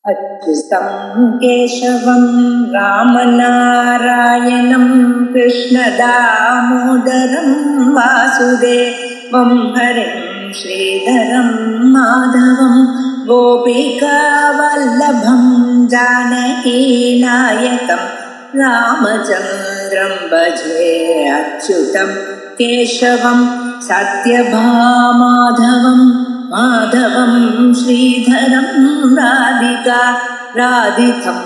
अच्युतं केशवं रामनारायणं कृष्णदामोदरं वासुदेवं हरिं श्रीधरं माधवं गोपिकावल्लभं जानकीनायकं रामचन्द्रं भजे। अच्युतं केशवं सत्यभामाधवं माधवं श्रीधरं राधितं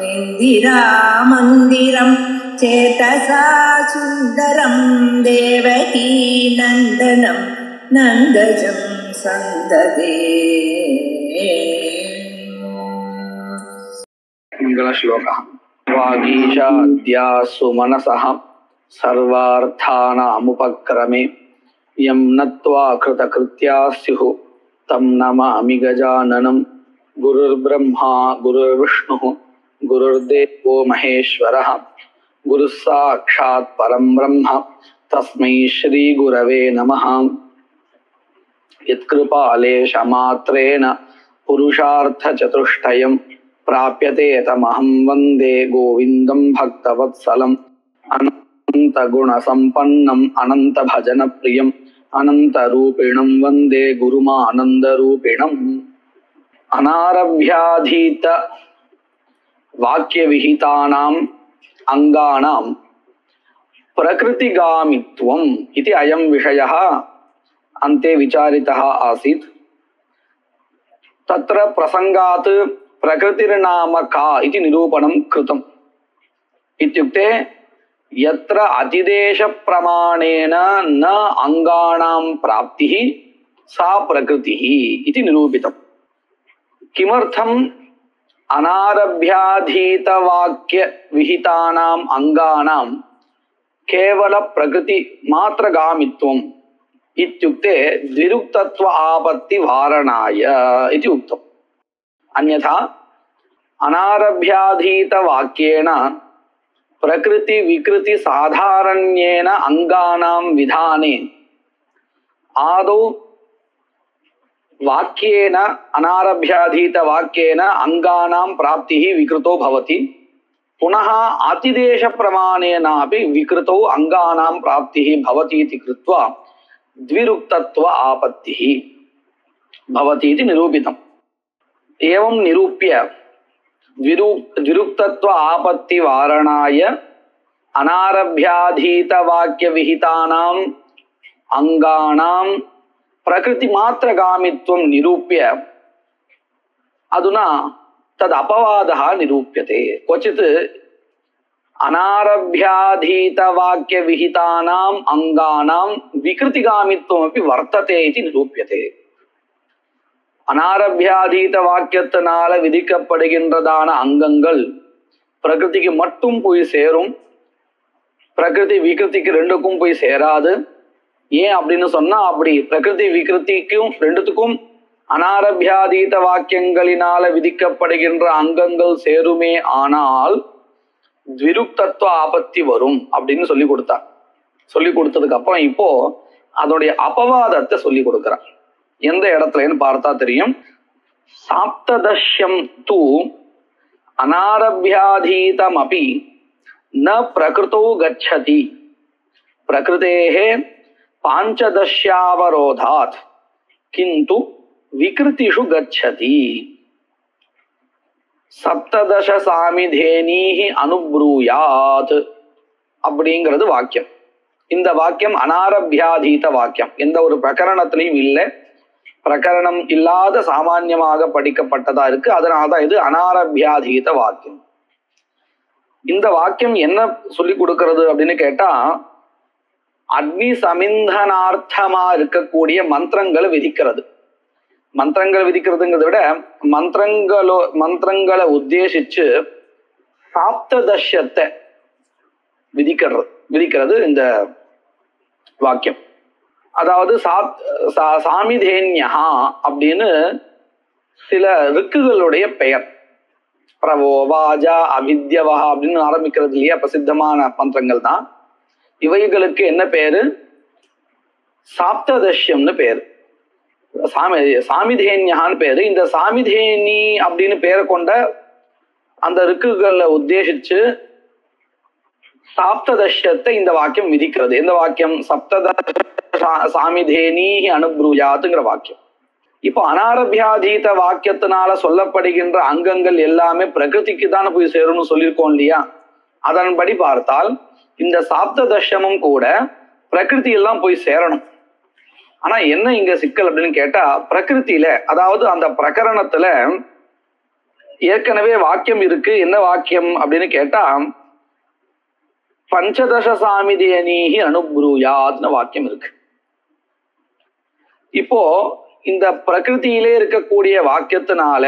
इन्दिरामन्दिरं चेतसा सुन्दरं देवकी नन्दनं नन्दजं सन्ददे। मंगलश्लोकः। वागीशाद्यासु मनसः सर्वार्थानामुपक्रमे यं नत्वा कृतकृत्याः स्युः तं नमामि गजाननं। गुरुर्ब्रह्मा गुरुर्विष्णुः गुरुर्देवो महेश्वरः गुरुः साक्षात् परं ब्रह्म तस्मै श्रीगुरवे नमः। यत्कृपालेशमात्रेण पुरुषार्थचतुष्टयं प्राप्यते तमहं वन्दे गोविन्दं भक्तवत्सलम्। अनन्तगुणसम्पन्नम् अनन्तभजनप्रियम् अनन्तरूपिणं वन्दे गुरुमानन्दरूपिणम्। अनारभ्याधीत वाक्यविहितानाम् अङ्गानां प्रकृतिगामित्वम् इति अयं विषयः अन्ते विचारितः आसीत्। तत्र प्रसंगात् प्रकृतिर्नाम का इति निरूपणं कृतम्। इत्युक्ते यत्र अतिदेश प्रमाणेन न अंगानां प्राप्तिः सा प्रकृतिः इति निरूपितम्। किमर्थम् अनारभ्याधीत वाक्य विहितानाम् अंगानां केवल प्रकृति मात्रगामित्वम् इत्युक्ते द्विरुक्तत्व आपत्ति वारणाय इति उक्तम्। अन्यथा अनारभ्याधीत वाक्येन प्रकृति विकृति साधारण्येन अंगानां विधाने आदौ वाक्येन अनारभ्याधीत वाक्येन अंगानां प्राप्तिः विकृतो भवति। पुनः अतिदेश प्रमाणेनापि विकृतौ अंगानां प्राप्तिः भवति इति कृत्वा द्विरुक्तत्व आपत्तिः भवति इति निरूपितम्। एवं निरूप्य द्विरुक्तत्व आपत्ति वारणाय अनारभ्याधीत वाक्य विहितानां अंगानां प्रकृति मात्रगामित्वं निरूप्य अधुना तद् अपवादः निरूप्यते। क्वचित् अनारभ्याधीत वाक्य विहितानां अंगानां विकृतिगामित्वमपि वर्तते इति निरूप्यते। अनारभ्याधीत வாக்கியத்தினால விதிக்கப்படுகின்றதான அங்கங்கள் பிரகிருதிக்கு மட்டும் போய் சேரும், பிரகிருதி விகிருதிக்கு ரெண்டுக்கும் போய் சேராது. ஏன் அப்படின்னு சொன்னா, அப்படி பிரகிருதி விகிருதிக்கும் ரெண்டுத்துக்கும் அனாரபியாதீத வாக்கியங்களினால விதிக்கப்படுகின்ற அங்கங்கள் சேருமே ஆனால் द्विरुक्तत्व आपत्ति वरुम அப்படின்னு சொல்லி கொடுத்தார். சொல்லி கொடுத்ததுக்கு அப்புறம் இப்போ அதோடைய அபவாதத்தை சொல்லி கொடுக்கிறார். எந்த இடத்துலன்னு பார்த்தா தெரியும். சாப்ததஷ்யம் தூ அனாரபியாதீதமபி ந பிரகிருதோ கச்சதி பிரகிருதேஹ பாஞ்சதஷ்யாவரோதாத் கிந்து விகிருதிஷு கச்சதி சப்ததச சாமிதேனீஹி அனுப்ரூயாத் அப்படிங்கிறது வாக்கியம். இந்த வாக்கியம் அனாரபியாதீத வாக்கியம். எந்த ஒரு பிரகரணத்திலையும் இல்லை, பிரகரணம் இல்லாத சாமான்யமாக படிக்கப்பட்டதா இருக்கு. அதனால்தான் இது அனாரபியாதீத வாக்கியம். இந்த வாக்கியம் என்ன சொல்லி கொடுக்கிறது அப்படின்னு கேட்டா, அக்னி சமிந்தனார்த்தமா இருக்கக்கூடிய மந்திரங்களை விதிக்கிறது. மந்திரங்கள் விதிக்கிறதுங்கிறத விட மந்திரங்களை உத்தேசிச்சு சாப்ததஷ்யத்தை விதிக்கிறது இந்த வாக்கியம். அதாவது சாமிதேன்யா அப்படின்னு சில ரிக்குகளுடைய பெயர். பிரவோ வாஜா அவித்யவா அப்படின்னு ஆரம்பிக்கிறது இல்லையா, பிரசித்தமான மந்திரங்கள் தான். இவைகளுக்கு என்ன பேரு? சாப்ததஷ்யம்னு பேரு. சாமிதேன்யான்னு பேரு. இந்த சாமிதேனி அப்படின்னு பேரை கொண்ட அந்த ரிக்குகளை உத்தேசிச்சு சாப்ததஷ்யத்தை இந்த வாக்கியம் விதிக்கிறது. எந்த வாக்கியம்? சாமிதேனி அனுப்ரூயாத்துங்கிற வாக்கியம். இப்போ அனாரபியாதீத வாக்கியத்தினால சொல்லப்படுகின்ற அங்கங்கள் எல்லாமே பிரகிருதிக்கு தானே போய் சேரும்னு சொல்லியிருக்கோம் இல்லையா? அதன்படி பார்த்தால் இந்த சாப்ததஷ்யமும் கூட பிரகிருதி எல்லாம் போய் சேரணும். ஆனா என்ன இங்க சிக்கல் அப்படின்னு கேட்டா, பிரகிருதியில அதாவது அந்த பிரகரணத்துல ஏற்கனவே வாக்கியம் இருக்கு. என்ன வாக்கியம் அப்படின்னு கேட்டா, பஞ்சதச சாமிதேனீஹி அனுப்ரூயாத்னு வாக்கியம் இருக்கு. இப்போ இந்த பிரகிருதியிலே இருக்கக்கூடிய வாக்கியத்தினால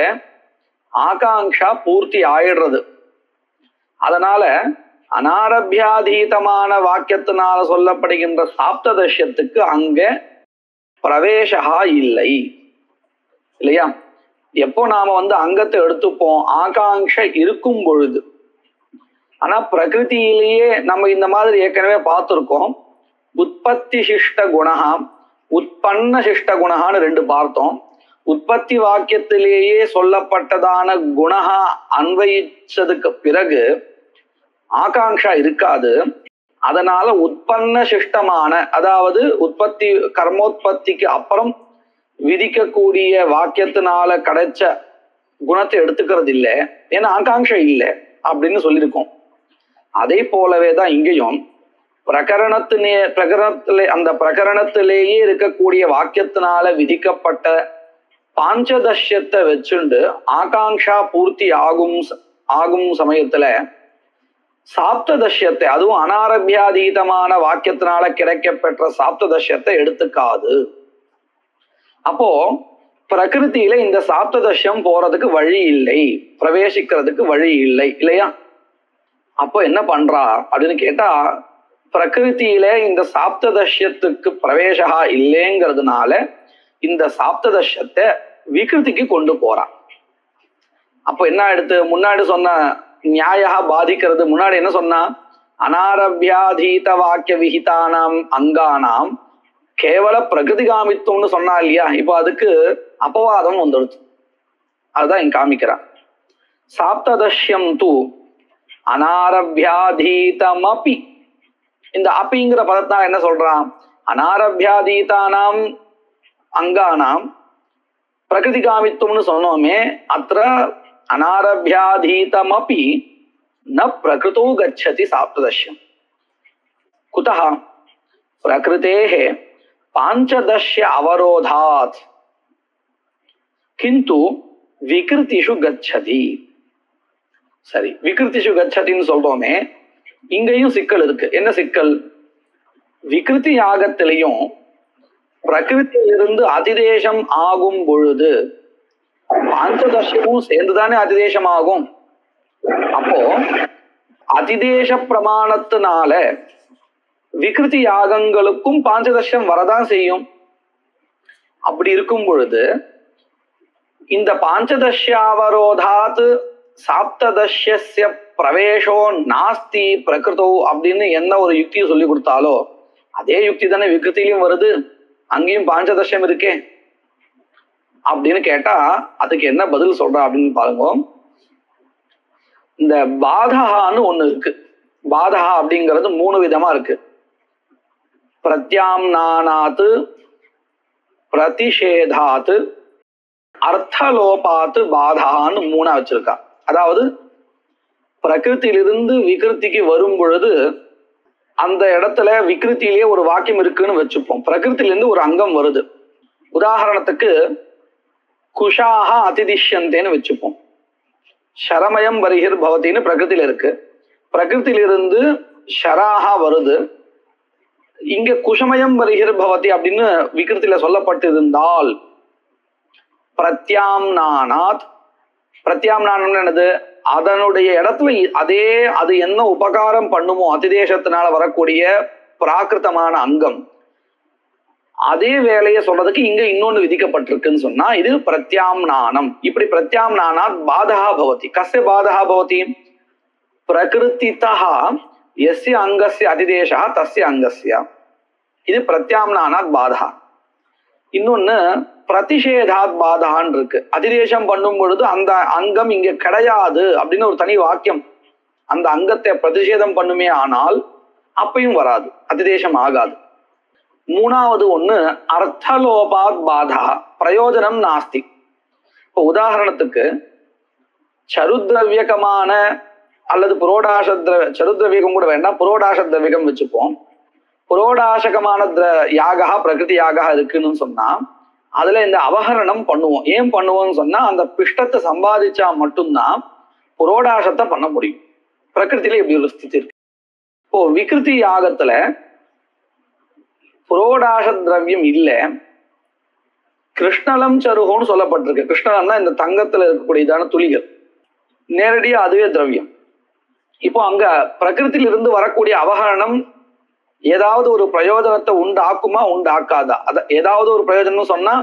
ஆகாங்ஷா பூர்த்தி ஆயிடுறது. அதனால அனாரபியாதீதமான வாக்கியத்தினால சொல்லப்படுகின்ற சாப்ததஷ்யத்துக்கு அங்க பிரவேசகா இல்லை இல்லையா? எப்போ நாம அங்கத்தை எடுத்துப்போம்? ஆகாங்ஷ இருக்கும் பொழுது. ஆனா பிரகிருதியிலேயே நம்ம இந்த மாதிரி ஏற்கனவே பார்த்திருக்கோம். உற்பத்தி சிஷ்ட குணஹா, உற்பன்ன சிஷ்ட குணஹான்னு ரெண்டு பார்த்தோம். உற்பத்தி வாக்கியத்திலேயே சொல்லப்பட்டதான குணஹா அன்வயிச்சதுக்கு பிறகு ஆகாங்ஷா இருக்காது. அதனால உற்பன்ன சிஷ்டமான, அதாவது உற்பத்தி கர்மோத்பத்திக்கு அப்புறம் விதிக்கக்கூடிய வாக்கியத்தினால கிடைச்ச குணத்தை எடுத்துக்கிறது இல்லை, ஏன்னா ஆகாங்ஷா இல்லை அப்படின்னு சொல்லியிருக்கோம். அதே போலவே தான் இங்கேயும் அந்த பிரகரணத்திலேயே இருக்கக்கூடிய வாக்கியத்தினால விதிக்கப்பட்ட பாஞ்சதஷ்யத்தை வச்சுண்டு ஆகாங்ஷா பூர்த்தி ஆகும் சமயத்துல சாப்ததஷ்யத்தை, அதுவும் அனாரபியாதீதமான வாக்கியத்தினால கிடைக்கப்பெற்ற சாப்ததஷ்யத்தை எடுத்துக்காது. அப்போ பிரகிருதியில இந்த சாப்ததஷ்யம் போறதுக்கு வழி இல்லை, பிரவேசிக்கிறதுக்கு வழி இல்லை இல்லையா? அப்போ என்ன பண்றா அப்படின்னு கேட்டா, பிரகிருதியில இந்த சாப்ததஷ்யத்துக்கு பிரவேசகா இல்லைங்கிறதுனால இந்த சாப்ததஷ்யத்தை விகிருதிக்கு கொண்டு போறா. அப்போ என்ன எடுத்து முன்னாடி சொன்ன நியாயா பாதிக்கிறது. முன்னாடி என்ன சொன்னா? அனாரபியாதீத வாக்கிய விஹிதானாம் அங்கானாம் கேவல பிரகிருதிகாமித்துவம்னு சொன்னா இல்லையா? இப்போ அதுக்கு அபவாதம் வந்துடுச்சு. அதுதான் இங்க காமிக்கிறான். சாப்ததஷ்யம் தூ அனாரபியாதீதமபி. இந்த அபிங்கிற பதத்தான் என்ன சொல்றான்? அனாரபியாதீதானாம் அங்கானாம் பிரகிருதிகாமித்துவம்னு சொன்னோமே, அത്ര அனாரபியாதீதமபி ந பிரகிருதோ கச்சதி சாப்ததஷ்யம். குதஹ? பிரகிருதேஹ பாஞ்சதஷ்ய அவரோதாத் கிந்து விகிருதிஷு கச்சதி. சரி, விகிருதிஷு கச்சதின்னு சொல்றோமே, இங்கேயும் சிக்கல் இருக்கு. என்ன சிக்கல்? விகிருதி யாகத்திலையும் பிரகிருத்திலிருந்து அதிதேசம் ஆகும் பொழுது பாஞ்சதஷ்யமும் சேர்ந்துதானே அதிதேசம் ஆகும். அப்போ அதிதேச பிரமாணத்தினால விகிருதி யாகங்களுக்கும் பாஞ்சதஷ்யம் வரதான் செய்யும். அப்படி இருக்கும் பொழுது இந்த பாஞ்சதஷ்யாவரோதாத் சாப்ததஷ்யஸ்ய பிரவேசோ நாஸ்தி பிரகிருதோ அப்படின்னு என்ன ஒரு யுக்தியை சொல்லி கொடுத்தாலோ அதே யுக்தி தானே விகிருத்திலையும் வருது, அங்கேயும் பாஞ்சதஷ்யம் இருக்கே அப்படின்னு கேட்டா அதுக்கு என்ன பதில் சொல்றா அப்படின்னு பாருங்க. இந்த பாதகான்னு ஒண்ணு இருக்கு. பாதகா அப்படிங்கிறது மூணு விதமா இருக்கு. பிரத்யாம்னானாத்து, பிரதிஷேதாத்து, அர்த்தலோபாத்து பாதகான்னு மூணா வச்சிருக்கா. அதாவது பிரகிருத்திலிருந்து விகிருத்திக்கு வரும் பொழுது அந்த இடத்துல விகிருத்திலேயே ஒரு வாக்கியம் இருக்குன்னு வச்சுப்போம். பிரகிருத்திலிருந்து ஒரு அங்கம் வருது. உதாரணத்துக்கு குஷாக அதிதிஷ்யந்தேன்னு வச்சுப்போம். ஷரமயம் வரிகிர் பவத்தின்னு பிரகிருத்தில இருக்கு. பிரகிருத்திலிருந்து ஷராகா வருது. இங்க குஷமயம் வரிகிர் பவதி அப்படின்னு விகிருத்தில சொல்லப்பட்டிருந்தால் பிரத்யாம்னானாத், பிரத்யாம்னானம் என்னது? அதனுடைய இடத்துல அது என்ன உபகாரம் பண்ணுமோ அதிதேசத்தினால வரக்கூடிய பிராகிருத்தமான அங்கம், அதே வேலையை சொல்றதுக்கு இங்க இன்னொன்னு விதிக்கப்பட்டிருக்குன்னு சொன்னா இது பிரத்யாம்னானம். இப்படி பிரத்யாம்னானாத் பாதகா பவதி. கஸ்ய பாதகா பவதி? பிரகிருத்திதா யஸ்ய அங்கஸ்ய அதிதேசா தஸ்ய அங்கஸ்ய. இது பிரத்யாம்னானாத் பாதகா. இன்னொன்னு பிரதிஷேதாத் பாதான் இருக்கு. அதிதேசம் பண்ணும் பொழுது அந்த அங்கம் இங்க கிடையாது அப்படின்னு ஒரு தனி வாக்கியம் அந்த அங்கத்தை பிரதிஷேதம் பண்ணுமே, ஆனால் அப்பையும் வராது, அதிதேசம் ஆகாது. மூணாவது ஒண்ணு அர்த்தலோபாத் பாதா பிரயோஜனம் நாஸ்தி. இப்போ உதாரணத்துக்கு சருத்ரவியகமான அல்லது புரோடாச சருத்ரவியகம் கூட வேண்டாம், புரோடாச திரவியகம் வச்சுப்போம். புரோடாசகமான யாகா பிரகிருதி யாகா இருக்குன்னு சொன்னா அதுல இந்த அவஹரணம் பண்ணுவோம். ஏன் பண்ணுவோம்னு சொன்னா அந்த பிஷ்டத்தை சம்பாதிச்சா மட்டும்தான் புரோடாசத்தை பண்ண முடியும். பிரகிருத்தில இப்படி ஒரு ஸ்திதி இருக்கு. இப்போ விகிருதி யாகத்துல புரோடாச திரவியம் இல்ல, கிருஷ்ணலம் சருகோன்னு சொல்லப்பட்டிருக்கு. கிருஷ்ணலம்னா இந்த தங்கத்துல இருக்கக்கூடியதான துளிகள், நேரடியா அதுவே திரவியம். இப்போ அங்க பிரகிருத்திலிருந்து வரக்கூடிய அவஹரணம் ஏதாவது ஒரு பிரயோஜனத்தை உண்டாக்குமா உண்டாக்காதா? ஏதாவது ஒரு பிரயோஜனம் சொன்னா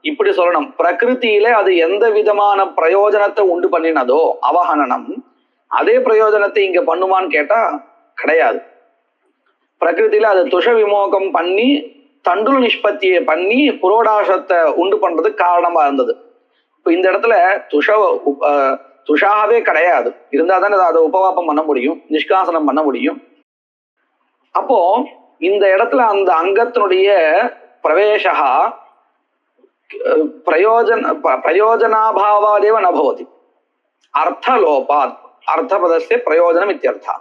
இப்படி சொல்லணும், பிரகிருத்தியில அது எந்த விதமான பிரயோஜனத்தை உண்டு பண்ணினதோ அவஹரணம், அதே பிரயோஜனத்தை இங்க பண்ணுமான்னு கேட்டா கிடையாது. பிரகிருத்தில அது துஷ விமோகம் பண்ணி தண்டுல் நிஷ்பத்தியை பண்ணி புரோடாசத்தை உண்டு பண்றதுக்கு காரணமா இருந்தது. இப்போ இந்த இடத்துல துஷாவே கிடையாது, இருந்தா தானே அதை உபவாப்பம் பண்ண முடியும், நிஷ்காசனம் பண்ண முடியும். அப்போ இந்த இடத்துல அந்த அங்கத்தினுடைய பிரவேசா பிரயோஜனாபாவாதேவ நபவதி, அர்த்தலோபாத், அர்த்தபதஸ்ய பிரயோஜனம் இத்தியர்த்தா.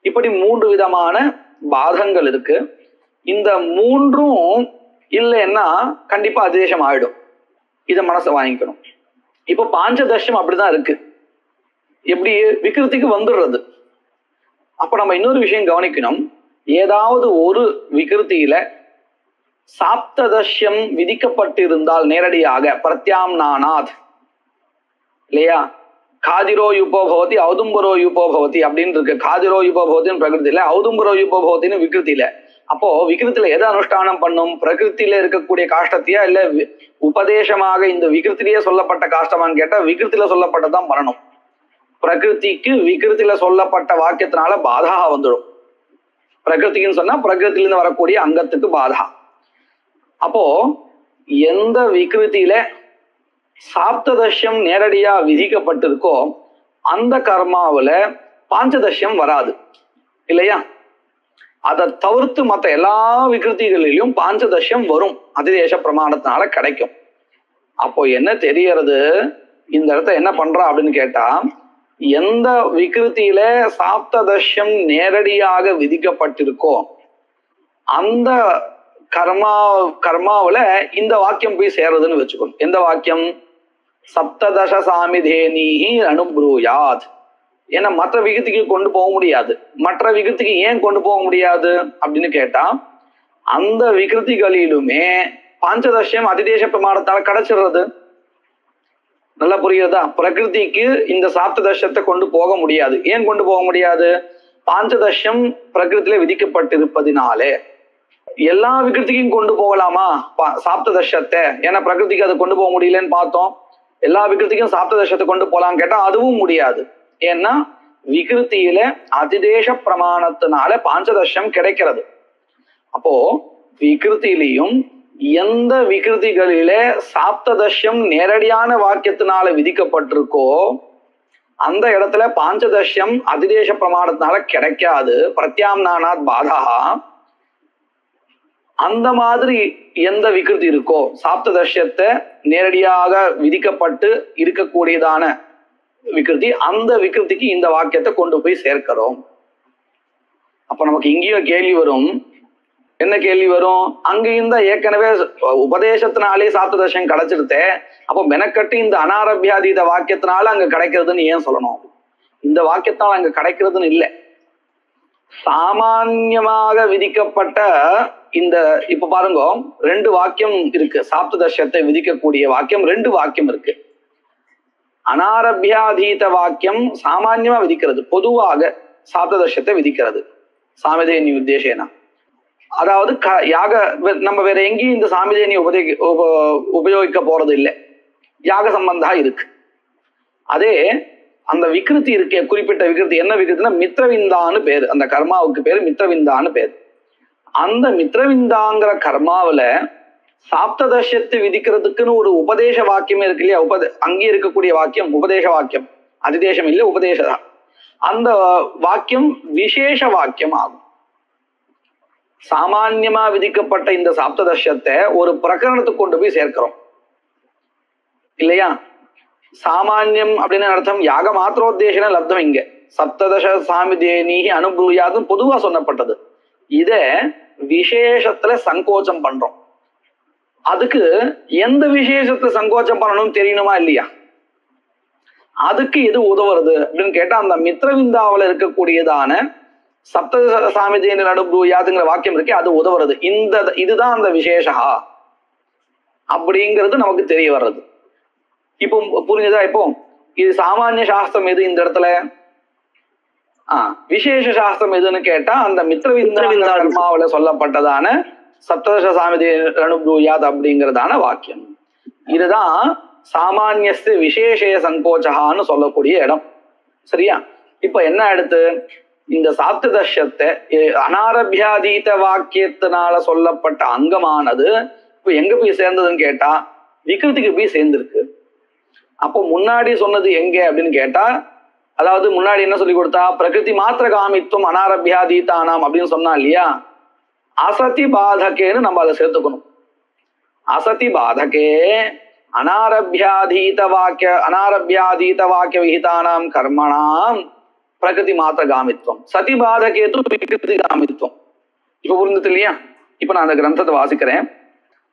இப்படி 3 விதமான பாதங்கள் இருக்கு. இந்த 3ம் இல்லைன்னா கண்டிப்பா அதிதேசம் ஆயிடும். இதை மனசை வாங்கிக்கணும். இப்போ பாஞ்சதர்ஷம் அப்படிதான் இருக்கு, எப்படி விகிருதிக்கு வந்துடுறது. அப்ப நம்ம இன்னொரு விஷயம் கவனிக்கணும், ஏதாவது ஒரு விகிருத்தியில சாப்ததஷ்யம் விதிக்கப்பட்டிருந்தால் நேரடியாக பிரத்யாம்னானாத் இல்லையா, காதிரோ யுபோபவதி ஔதும்பரோ யுபோபவதி அப்படின்னு இருக்கு. காதிரோ யுபோபவத்தின்னு பிரகிருத்தில, ஔதும்பரோ யுபோபவத்தின்னு விகிருத்தில. அப்போ விகிருத்தில எதை அனுஷ்டானம் பண்ணும்? பிரகிருத்தில இருக்கக்கூடிய காஷ்டத்தையா இல்ல உபதேசமாக இந்த விகிருத்திலேயே சொல்லப்பட்ட காஷ்டமான்னு கேட்டா விகிருத்தில சொல்லப்பட்டதான் பண்ணணும். பிரகிருதிக்கு விகிருத்தில சொல்லப்பட்ட வாக்கியத்தினால பாதா வந்துடும். பிரகிருதிக்குன்னு சொன்னா பிரகிருத்திலிருந்து வரக்கூடிய அங்கத்துக்கு பாதா. அப்போ எந்த விகிருத்தியில சாப்ததஷ்யம் நேரடியா விதிக்கப்பட்டிருக்கோ அந்த கர்மாவில பாஞ்சதஷ்யம் வராது இல்லையா. அதை தவிர்த்து மற்ற எல்லா விகிருதிகளிலும் பாஞ்சதஷ்யம் வரும், அதிதேச பிரமாணத்தினால கிடைக்கும். அப்போ என்ன தெரியறது, இந்த இடத்த என்ன பண்றா அப்படின்னு கேட்டா, எந்த விகிருத்தியில சாப்ததஷ்யம் நேரடியாக விதிக்கப்பட்டிருக்கோ அந்த கர்மாவுல இந்த வாக்கியம் போய் சேருதுன்னு வச்சுக்கணும். எந்த வாக்கியம்? சப்ததச சாமிதேனீஹி அனுப்ரூயாத். ஏன்னா மற்ற விகிருத்திக்கு கொண்டு போக முடியாது. மற்ற விகிருத்திக்கு ஏன் கொண்டு போக முடியாது அப்படின்னு கேட்டா, அந்த விகிருத்திகளிலுமே பாஞ்சதஷ்யம் அதிதேச பிரமாணத்தால கிடைச்சிடுறது. நல்லா புரியுதா? பிரகிருதிக்கு இந்த சாப்ததர்ஷத்தை கொண்டு போக முடியாது. ஏன் கொண்டு போக முடியாது? பாஞ்சதர்ஷம் பிரகிருத்தில விதிக்கப்பட்டிருப்பதினாலே. எல்லா விகிருத்திக்கும் கொண்டு போகலாமா சாப்ததர்ஷத்தை? ஏன்னா பிரகிருதிக்கு அதை கொண்டு போக முடியலன்னு பார்த்தோம். எல்லா விகிருத்திக்கும் சாப்ததர்ஷத்தை கொண்டு போகலான்னு கேட்டா அதுவும் முடியாது. ஏன்னா விகிருத்தியில அதிதேச பிரமாணத்தினால பாஞ்சதர்ஷம் கிடைக்கிறது. அப்போ விகிருத்திலையும் எந்த விகிருதிகளிலே சாப்ததஷ்யம் நேரடியான வாக்கியத்தினால விதிக்கப்பட்டிருக்கோ அந்த இடத்துல பாஞ்சதஷ்யம் அதிதேச பிரமாணத்தினால கிடைக்காது, பிரத்யாம்னானாத் பாதா. அந்த மாதிரி எந்த விகிருதி இருக்கோ சாப்ததஷ்யத்தை நேரடியாக விதிக்கப்பட்டு இருக்கக்கூடியதான விகிருதி, அந்த விகிருதிக்கு இந்த வாக்கியத்தை கொண்டு போய் சேர்க்கிறோம். அப்ப நமக்கு இங்கேயும் கேள்வி வரும். என்ன கேள்வி வரும்? அங்க இந்த ஏற்கனவே உபதேசத்தினாலே சாப்ததர்ஷம் கிடைச்சிருத்தே, அப்போ மெனக்கட்டு இந்த அனாரபியாதீத வாக்கியத்தினால அங்க கிடைக்கிறதுன்னு ஏன் சொல்லணும்? இந்த வாக்கியத்தினால அங்க கிடைக்கிறதுன்னு இல்லை. சாமான்யமாக விதிக்கப்பட்ட இந்த இப்ப பாருங்க 2 வாக்கியம் இருக்கு. சாப்ததர்ஷத்தை விதிக்கக்கூடிய வாக்கியம் 2 வாக்கியம் இருக்கு. அனாரபியாதீத வாக்கியம் சாமான்யமா விதிக்கிறது, பொதுவாக சாப்ததர்ஷத்தை விதிக்கிறது சாமிதேனி உத்தேசேனா. அதாவது யாக நம்ம வேற எங்கேயும் இந்த சாமிதேனி உபயோகிக்க போறது இல்லை, யாக சம்பந்தா இருக்கு. அதே அந்த விகிருதி இருக்கே, குறிப்பிட்ட விகிருதி என்ன விகிருத்தினா மித்ரவிந்தான்னு பேரு. அந்த கர்மாவுக்கு பேரு மித்ரவிந்தான்னு பேரு. அந்த மித்ரவிந்தாங்கிற கர்மாவில சாப்ததஷ்யத்தை விதிக்கிறதுக்குன்னு ஒரு உபதேச வாக்கியம் இருக்கு இல்லையா? அங்கே இருக்கக்கூடிய வாக்கியம் உபதேச வாக்கியம், அதிதேசம் இல்லை, உபதேசம். அந்த வாக்கியம் விசேஷ வாக்கியம் ஆகும். சாமான்யமா விதிக்கப்பட்ட இந்த சாப்ததஷ்யத்தை ஒரு பிரகரணத்துக்கு கொண்டு போய் சேர்க்கிறோம் இல்லையா? சாமான்யம் அப்படின்னு அர்த்தம் யாக மாத்திரோத்தேசன லப்தம். இங்க சப்ததச சாமிதேனி அனுபூயாதும் பொதுவா சொல்லப்பட்டது. இத விசேஷத்துல சங்கோச்சம் பண்றோம். அதுக்கு எந்த விசேஷத்தை சங்கோச்சம் பண்ணணும்னு தெரியணுமா இல்லையா? அதுக்கு எது உதவுறது அப்படின்னு கேட்டா அந்த மித்ரவிந்தாவில இருக்கக்கூடியதான சப்ததச சாமிதேனி அனுபூயாதுங்கிற வாக்கியம் இருக்கே, அது உதவுறது. இதுதான் அந்த விசேஷா அப்படிங்கிறது நமக்கு தெரிய வர்றது. இப்போ புரிஞ்சதா? இப்போ இது சாமானிய சாஸ்திரம் எது இந்த இடத்துல? விசேஷ சாஸ்திரம் எதுன்னு கேட்டா அந்த மித்ரவிந்தா கர்மாவில சொல்லப்பட்டதான சப்ததச சாமிதே அனுபூயாத் அப்படிங்கிறதான வாக்கியம். இதுதான் சாமானியஸ்து விசேஷய சங்கோச்சகான்னு சொல்லக்கூடிய இடம். சரியா? இப்ப என்ன அடுத்து இந்த சாப்ததஷ்யத்தை அனாரபியாதீத வாக்கியத்தினால சொல்லப்பட்ட அங்கமானது இப்ப எங்க போய் சேர்ந்ததுன்னு கேட்டா விகிருதிக்கு போய் சேர்ந்திருக்கு. அப்போ முன்னாடி சொன்னது எங்க அப்படின்னு கேட்டா, அதாவது முன்னாடி என்ன சொல்லி கொடுத்தா பிரகிருதி மாத்திர காமித்துவம் அனாரபியாதீதானாம் அப்படின்னு சொன்னா இல்லையா? அசதி பாதகேன்னு நம்ம அதை சேர்த்துக்கணும். அசதி பாதகே அனாரபியாதீத வாக்கிய விஹிதானாம் கர்மணாம் பிரகிருதி மாத்திர காமித்துவம், சதி பாதகே து விகிருதி காமித்துவம். இப்ப புரிஞ்சது இல்லையா? இப்ப நான் அந்த கிரந்தத்தை வாசிக்கிறேன்.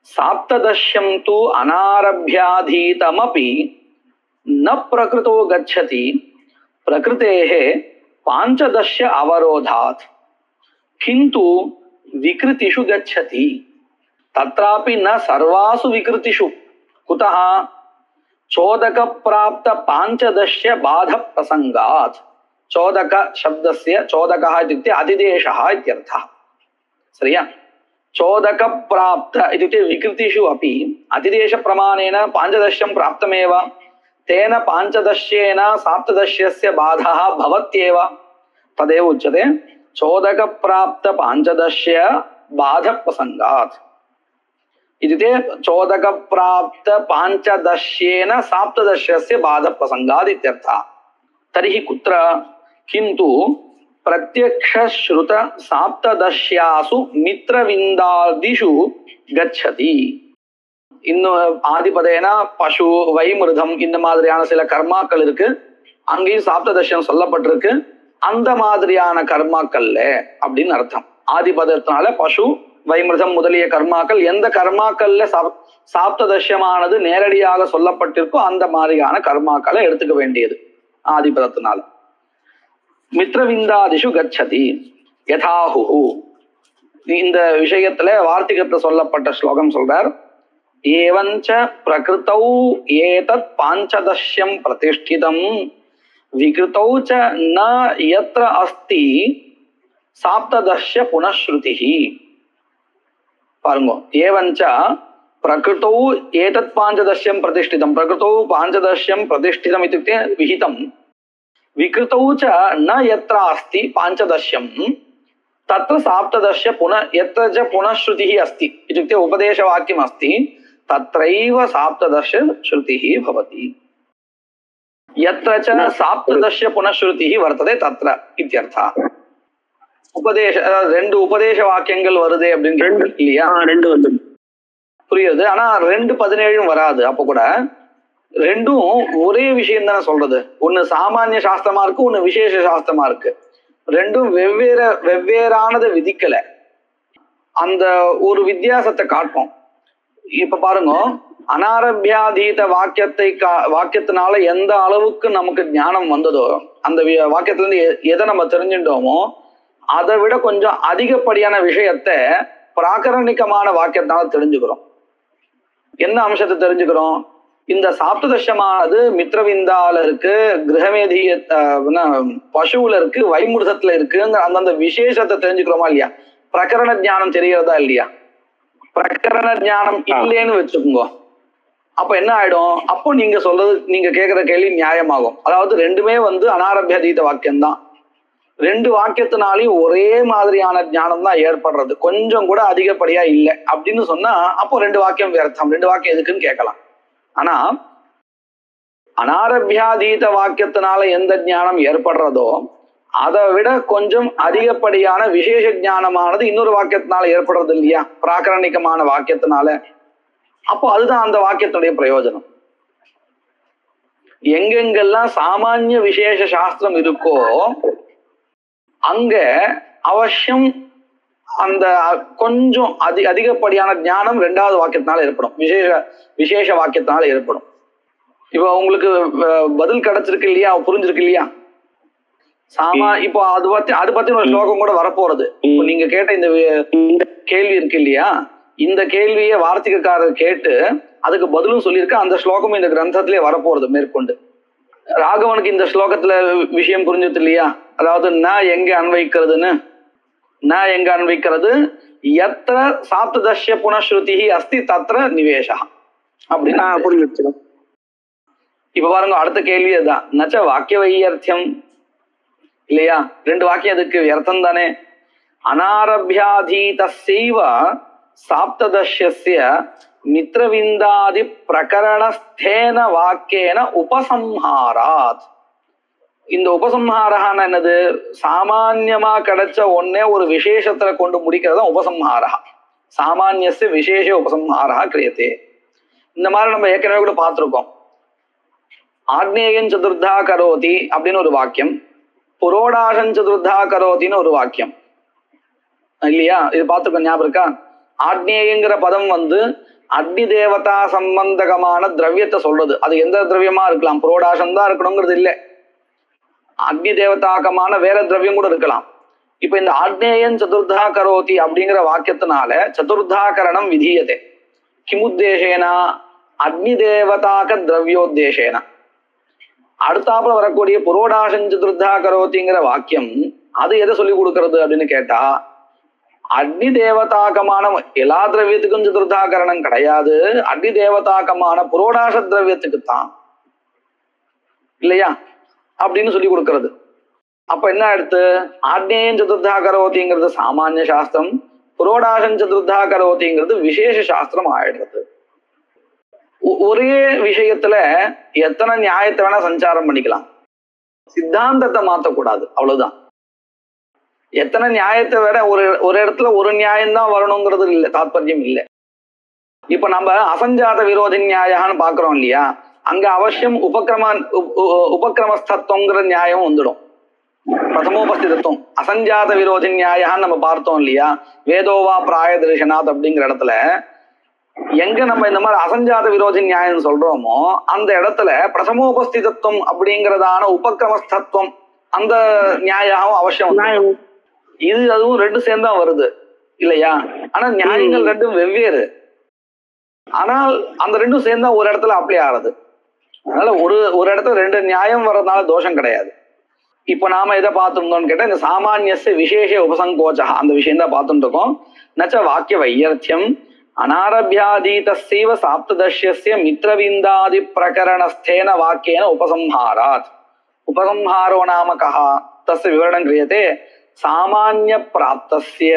சாப்ததஷ்யம் து அனாரபியாதீதமபி ந பிரகிருதோ கச்சதி பிரகிருதேஹ பாஞ்சதஷ்ய அவரோதாத் கிந்து விக்ருதிஷு கச்சதி தத்ராபி ந சர்வாசு விக்ருதிஷு குதஹ चोदक प्राप्त पांचदश्य बाध प्रसंगात्. चोदक शब्दस्य चोदकः इत्युक्ते अधिदेशः इत्यर्थः. सरिया? चोदक प्राप्त इत्युक्ते विकृतिषु अपि अधिदेश प्रमाणेन पांचदश्यं प्राप्तमेव. तेन पांचदश्येन साप्तदश्यस्य बाधः भवत्येव. तदेव उच्यते चोदक प्राप्त पांचदश्य बाध प्रसंगात्. इत्युक्ते चोदक प्राप्त पांचदश्येन साप्तदश्यस्य बाध प्रसंगात् इत्यर्थः. तर्हि कुत्र किन्तु प्रत्यक्ष श्रुत साप्तदश्यासु मित्रविन्दादिषु गच्छति. இன்னும் ஆதிபதேனா பசு வைமிருதம் இந்த மாதிரியான சில கர்மாக்கள் இருக்கு. அங்கேயும் சாப்ததஷ்யம் சொல்லப்பட்டிருக்கு. அந்த மாதிரியான கர்மாக்கள்ல அப்படின்னு அர்த்தம். ஆதிபதத்தினால பசு வைமிருதம் முதலிய கர்மாக்கள், எந்த கர்மாக்கள்ல சாப்ததஷ்யமானது நேரடியாக சொல்லப்பட்டிருக்கோ அந்த மாதிரியான கர்மாக்களை எடுத்துக்க வேண்டியது ஆதிபதத்தினால. மித்ரவிந்தாதிஷு கச்சதி யதாஹு. இந்த விஷயத்துல வார்த்திகத்துல சொல்லப்பட்ட ஸ்லோகம் சொல்றார். ஏவஞ்ச பிரகிருதௌ ஏதத் பாஞ்சதஷ்யம் பிரதிஷ்டிதம் விகிருதௌ ச ந யத்ர அஸ்தி சாப்ததஷ்ய புனஸ்ருதிஹி. பாருங்க, ஏவஞ்ச பிரகிருதௌ ஏதத் பாஞ்சதஷ்யம் பிரதிஷ்டிதம். பிரகிருதௌ பாஞ்சதஷ்யம் பிரதிஷ்டிதம் இत्युक्ते விஹிதம். விகிருதௌ ச ந யத்ர அஸ்தி பாஞ்சதஷ்யம் तत्र साप्तदश्य पुनः यत्र च पुनःश्रुतिः अस्ति इत्युक्ते उपदेशवाक्यम् अस्ति तत्रैव साप्तदश्य श्रुतिः भवति. यत्र च साप्तदश्य पुनःश्रुतिः वर्तते तत्र इत्यर्थः. उपदेश ரெண்டு உபதேச வாக்கியங்கள் வருது அப்படின்னு இல்லையா? ரெண்டு வந்து புரியுது. ஆனா 2:17 வராது. அப்ப கூட ரெண்டும் ஒரே விஷயம் தானே சொல்றது. ஒன்னு சாமானிய சாஸ்திரமா இருக்கு, ஒன்னு விசேஷ சாஸ்திரமா இருக்கு. ரெண்டும் வெவ்வேறானதை விதிக்கல, அந்த ஒரு வித்தியாசத்தை காட்டும். இப்ப பாருங்க, அனாரபியாதீத வாக்கியத்தினால எந்த அளவுக்கு நமக்கு ஞானம் வந்ததோ, அந்த வாக்கியத்துல இருந்து எதை நம்ம தெரிஞ்சுட்டோமோ அதை விட கொஞ்சம் அதிகப்படியான விஷயத்தை பிராகரணிகமான வாக்கியத்தினால தெரிஞ்சுக்கிறோம். என்ன அம்சத்தை தெரிஞ்சுக்கிறோம்? இந்த சாப்ததஷ்யமானது மித்ரவிந்தால இருக்கு, கிரகமேதிய பசுவுல இருக்கு, வைமுருதத்துல இருக்குங்கிற அந்தந்த விசேஷத்தை தெரிஞ்சுக்கிறோமா இல்லையா? பிரகரண ஞானம் தெரியறதா இல்லையா? பிரகரண ஞானம் இல்லைன்னு வச்சுக்கோங்க, அப்ப என்ன ஆயிடும்? அப்போ நீங்க சொல்றது, நீங்க கேட்கிற கேள்வி நியாயமாகும். அதாவது ரெண்டுமே வந்து அனாரபியாதீத வாக்கியம்தான். ரெண்டு வாக்கியத்தினாலையும் ஒரே மாதிரியான ஞானம் தான் ஏற்படுறது, கொஞ்சம் கூட அதிகப்படியா இல்லை அப்படின்னு சொன்னா அப்போ ரெண்டு வாக்கியம் வியர்த்தம், ரெண்டு வாக்கியம் எதுக்குன்னு கேட்கலாம். ஆனா அனாரபியாதீத வாக்கியத்தினால எந்த ஞானம் ஏற்படுறதோ அதை விட கொஞ்சம் அதிகப்படியான விசேஷ ஞானமானது இன்னொரு வாக்கியத்தினால ஏற்படுறது இல்லையா, பிராகரணிகமான வாக்கியத்தினால. அப்போ அதுதான் அந்த வாக்கியத்துடைய பிரயோஜனம். எங்கெங்கெல்லாம் சாமானிய விசேஷ சாஸ்திரம் இருக்கோ அங்க அவசியம் அந்த கொஞ்சம் அதிகப்படியான ஞானம் ரெண்டாவது வாக்கியத்தினால ஏற்படும், விசேஷ வாக்கியத்தினால ஏற்படும். இப்ப உங்களுக்கு பதில் கிடைச்சிருக்கு இல்லையா, புரிஞ்சிருக்கு இல்லையா? இப்போ அது பத்தி ஒரு ஸ்லோகம் கூட வரப்போறது. இப்போ நீங்க கேட்ட இந்த கேள்வி இருக்கு இல்லையா, இந்த கேள்வியை வார்த்திகக்காரர் கேட்டு அதுக்கு பதிலும் சொல்லியிருக்க, அந்த ஸ்லோகமும் இந்த கிரந்தத்திலே வரப்போறது மேற்கொண்டு. ராகவனுக்கு இந்த ஸ்லோகத்துல விஷயம் புரிஞ்சது இல்லையா? அதாவது நான் எங்க அன்வைக்கிறதுன்னு, நான் எங்க அன்வைக்கிறது, எத்திர சாப்ததஸ்ய புனஸ்ருதி அஸ்தி தத்ர நிவேஷா அப்படின்னு புரிஞ்சிருச்சு. இப்ப பாருங்க, அடுத்த கேள்வி அதுதான். நச்ச வாக்கிய வையர்த்தியம் இல்லையா, ரெண்டு வாக்கியம் அதுக்கு வியர்த்தம் தானே. அனாரபியாதீதஸ்யைவ சாப்ததஸ்ய மித்ரவிந்தாதி பிரகரணஸ்தேன வாக்கேன உபசம்ஹாராத். இந்த உபசம்ஹாரஹான என்னது, சாமான்யமா கிடைச்ச ஒன்னே ஒரு விசேஷத்துல கொண்டு முடிக்கிறதா உபசம்ஹாரஹா. சாமானியஸ்ய விசேஷ உபசம்ஹாரஹா கிரியதே. இந்த மாதிரி நம்ம ஏற்கனவே கூட பார்த்திருக்கோம். ஆக்னேயன் சதுர்தா கரோதி அப்படின்னு ஒரு வாக்கியம், புரோடாசன் சதுர்தா கரோத்தின்னு ஒரு வாக்கியம் இல்லையா, இது பார்த்துருக்கோம், ஞாபகம் இருக்கா? ஆக்னேயங்கிற பதம் அக்னி தேவதா சம்பந்தகமான திரவியத்தை சொல்றது. அது எந்த திரவியமா இருக்கலாம், புரோடாசம் தான் இருக்கணுங்கிறது இல்லை, அக்னி தேவதாகமான வேற திரவியம் கூட இருக்கலாம். இப்ப இந்த ஆக்னேயன் சதுர்தா கரோதி அப்படிங்கிற வாக்கியத்தினால சதுர்தாகரணம் விதீயதே. கிமுத்தேசேனா, அக்னி தேவதாக திரவியோத்தேசேனா. அடுத்தாப்புல வரக்கூடிய புரோடாசன் சதுர்தா கரோதிங்கிற வாக்கியம் அது எதை சொல்லி கொடுக்கறது அப்படின்னு கேட்டா, அக்னி தேவதாகமான எல்லா திரவியத்துக்கும் சதுர்தாகரணம் கிடையாது, அக்னி தேவதாகமான புரோடாச திரவியத்துக்குத்தான் இல்லையா அப்படின்னு சொல்லி கொடுக்கறது. அப்ப என்ன எடுத்து, ஆக்னேயன் சதுர்தா கரோதிங்கிறது சாமானிய சாஸ்திரம், புரோடாசன் சதுர்தா கரோதிங்கிறது விசேஷ சாஸ்திரம் ஆயிடுறது. ஒரே விஷயத்துல எத்தனை நியாயத்தை வேணா சஞ்சாரம் பண்ணிக்கலாம், சித்தாந்தத்தை மாத்தக்கூடாது, அவ்வளவுதான். எத்தனை நியாயத்தை விட ஒரு இடத்துல ஒரு நியாயம்தான் வரணுங்கிறது இல்லை, தாத்பரியம் இல்லை. இப்ப நம்ம அசஞ்சாத விரோதி நியாயான்னு பாக்குறோம் இல்லையா, அங்க அவசியம் உபக்கிரமஸ்தத்துவங்கிற நியாயம் வந்துடும். பிரதமோபஸ்திதத்துவம் அசஞ்சாத விரோதி நியாயான்னு நம்ம பார்த்தோம் இல்லையா, வேதோவா பிராய தரிசனாத் அப்படிங்கிற இடத்துல எங்க நம்ம இந்த மாதிரி அசஞ்சாத விரோதி நியாயம் சொல்றோமோ அந்த இடத்துல பிரதமோபஸ்திதத்துவம் அப்படிங்கிறதான உபக்கிரமஸ்தத்துவம் அந்த நியாயம் அவசியம். இது அதுவும் ரெண்டு சேர்ந்தா வருது இல்லையா, ஆனா நியாயங்கள் ரெண்டும் வெவ்வேறு, ஆனால் அந்த ரெண்டும் சேர்ந்தா ஒரு இடத்துல அப்ளை ஆகுது. அதனால ஒரு இடத்துல ரெண்டு நியாயம் வர்றதுனால தோஷம் கிடையாது. இப்ப நாம எதை பார்த்துருந்தோம்னு கேட்டா, இந்த சாமானியஸ்ய விசேஷ உபசங்கோச்சா அந்த விஷயம் தான் பார்த்துட்டு இருக்கோம். நச்ச வாக்கிய வையர்த்தியம் அனாரபியாதீதஸ்யைவ சாப்ததஸ்ய மித்ரவிந்தாதி பிரகரணஸ்தேன வாக்கேன உபசம்ஹாராத். உபசம்ஹாரோ நாம கஹ தஸ்ய விவரணம் கிரியதே. சாமான்ய பிராப்தஸ்ய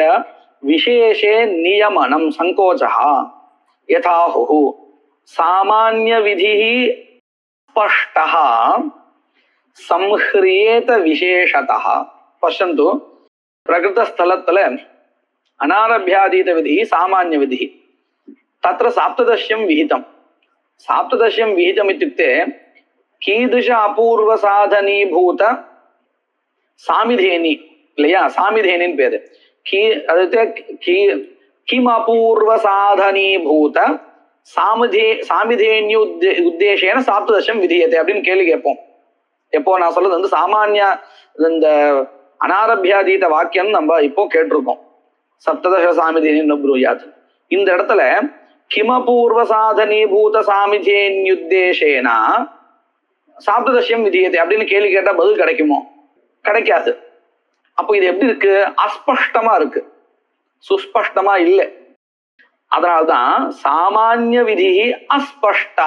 விசேஷே நியமனம் சங்கோச்சः யதாஹு சாமான்ய விதிः ஸ்பஷ்டः சம்ஹ்ரியேத விசேஷதः. பஷ்யந்து, பிரகிருத ஸ்தலத்துல அனாரபியாதீத விதி சாமான்ய விதி, தத்ர சாப்ததஸ்யம் விஹிதம். சாப்ததஸ்யம் விஹிதம் இत्युक्ते कीदृश அபூர்வ சாதனீபூத சாமிதேனி இல்லையா, சாமிதேனின் பேரு. கிம் அபூர்வ சாதனீபூத சாமிதேன்யு உத்தேசேன சாப்ததஸ்யம் விதியத்தை அப்படின்னு கேள்வி கேட்போம். எப்போ நான் சொல்றது சாமானிய இந்த அனாரபியாதீத வாக்கியம் நம்ம இப்போ கேட்டிருக்கோம், சப்ததச சாமிதேனி ப்ரூயாத். இந்த இடத்துல கிமபூர்வ சாதனீபூத சாமிதேன்யுத்தேசேனா சாப்ததஸ்யம் விதியத்தை அப்படின்னு கேள்வி கேட்டா பதில் கிடைக்குமோ? கிடைக்காது. அப்போ இது எப்படி இருக்கு, அஸ்பஷ்டமா இருக்கு, சுஸ்பஷ்டமா இல்லை. அதனால்தான் சாமானிய விதி அஸ்பஷ்டா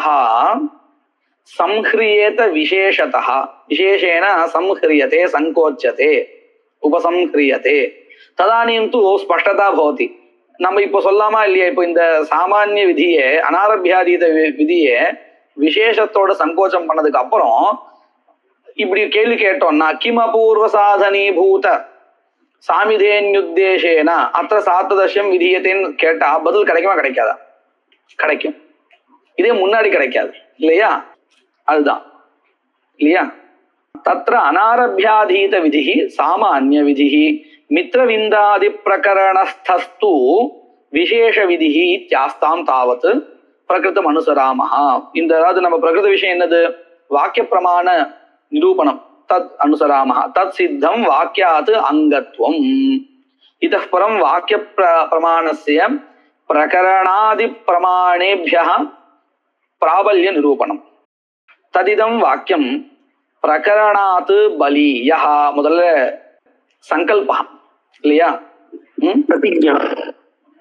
சம்ஹ்ரியேத விசேஷதா, விசேஷேன சம்ஹ்ரியதே சங்கோச்சதே உபசம்ஹ்ரியதே ததானீம் தூ ஸ்பஷ்டதா பவதி. நம்ம இப்போ சொல்லாமா இல்லையா, இப்போ இந்த சாமானிய விதியை அனாரபியாதீத விதியை விசேஷத்தோட சங்கோச்சம் பண்ணதுக்கு அப்புறம் இப்படி கேள்வி கேட்டோம்னா கிமபூர்வ சாதனீபூத சாமிதேன்யுத்தேசேன அத்த சாத்ததர்ஷம் விதியத்தேன்னு கேட்டா பதில் கிடைக்குமா கிடைக்காதா? கிடைக்கும். இதே முன்னாடி கிடைக்காது இல்லையா? அதுதான் இல்லையா? தத்ர அனாரபியாதீத விதி சாமானிய விதி மித்ரவிந்தாதி பிரகரணஸ்தஸ்து விசேஷ விதி இத்தியாஸ்தாம் தாவத் பிரகிருதம் அனுசராமஹா. இந்த அதாவது நம்ம பிரகிருத விஷயம் என்னது? வாக்கிய பிரமாண நிரூபணம். தத் அனுசராமஹா தத் சித்தம் வாக்கியாத் அங்கத்வம். இதः பரம் வாக்கிய பிரமாணஸ்ய பிரகரணாதி பிரமாணேभ्यः பிராபல்ய நிரூபணம். ததிதம் வாக்கியம் பிரகரணாத் பலீயः. முதல்ல சங்கல்பா இல்லையா?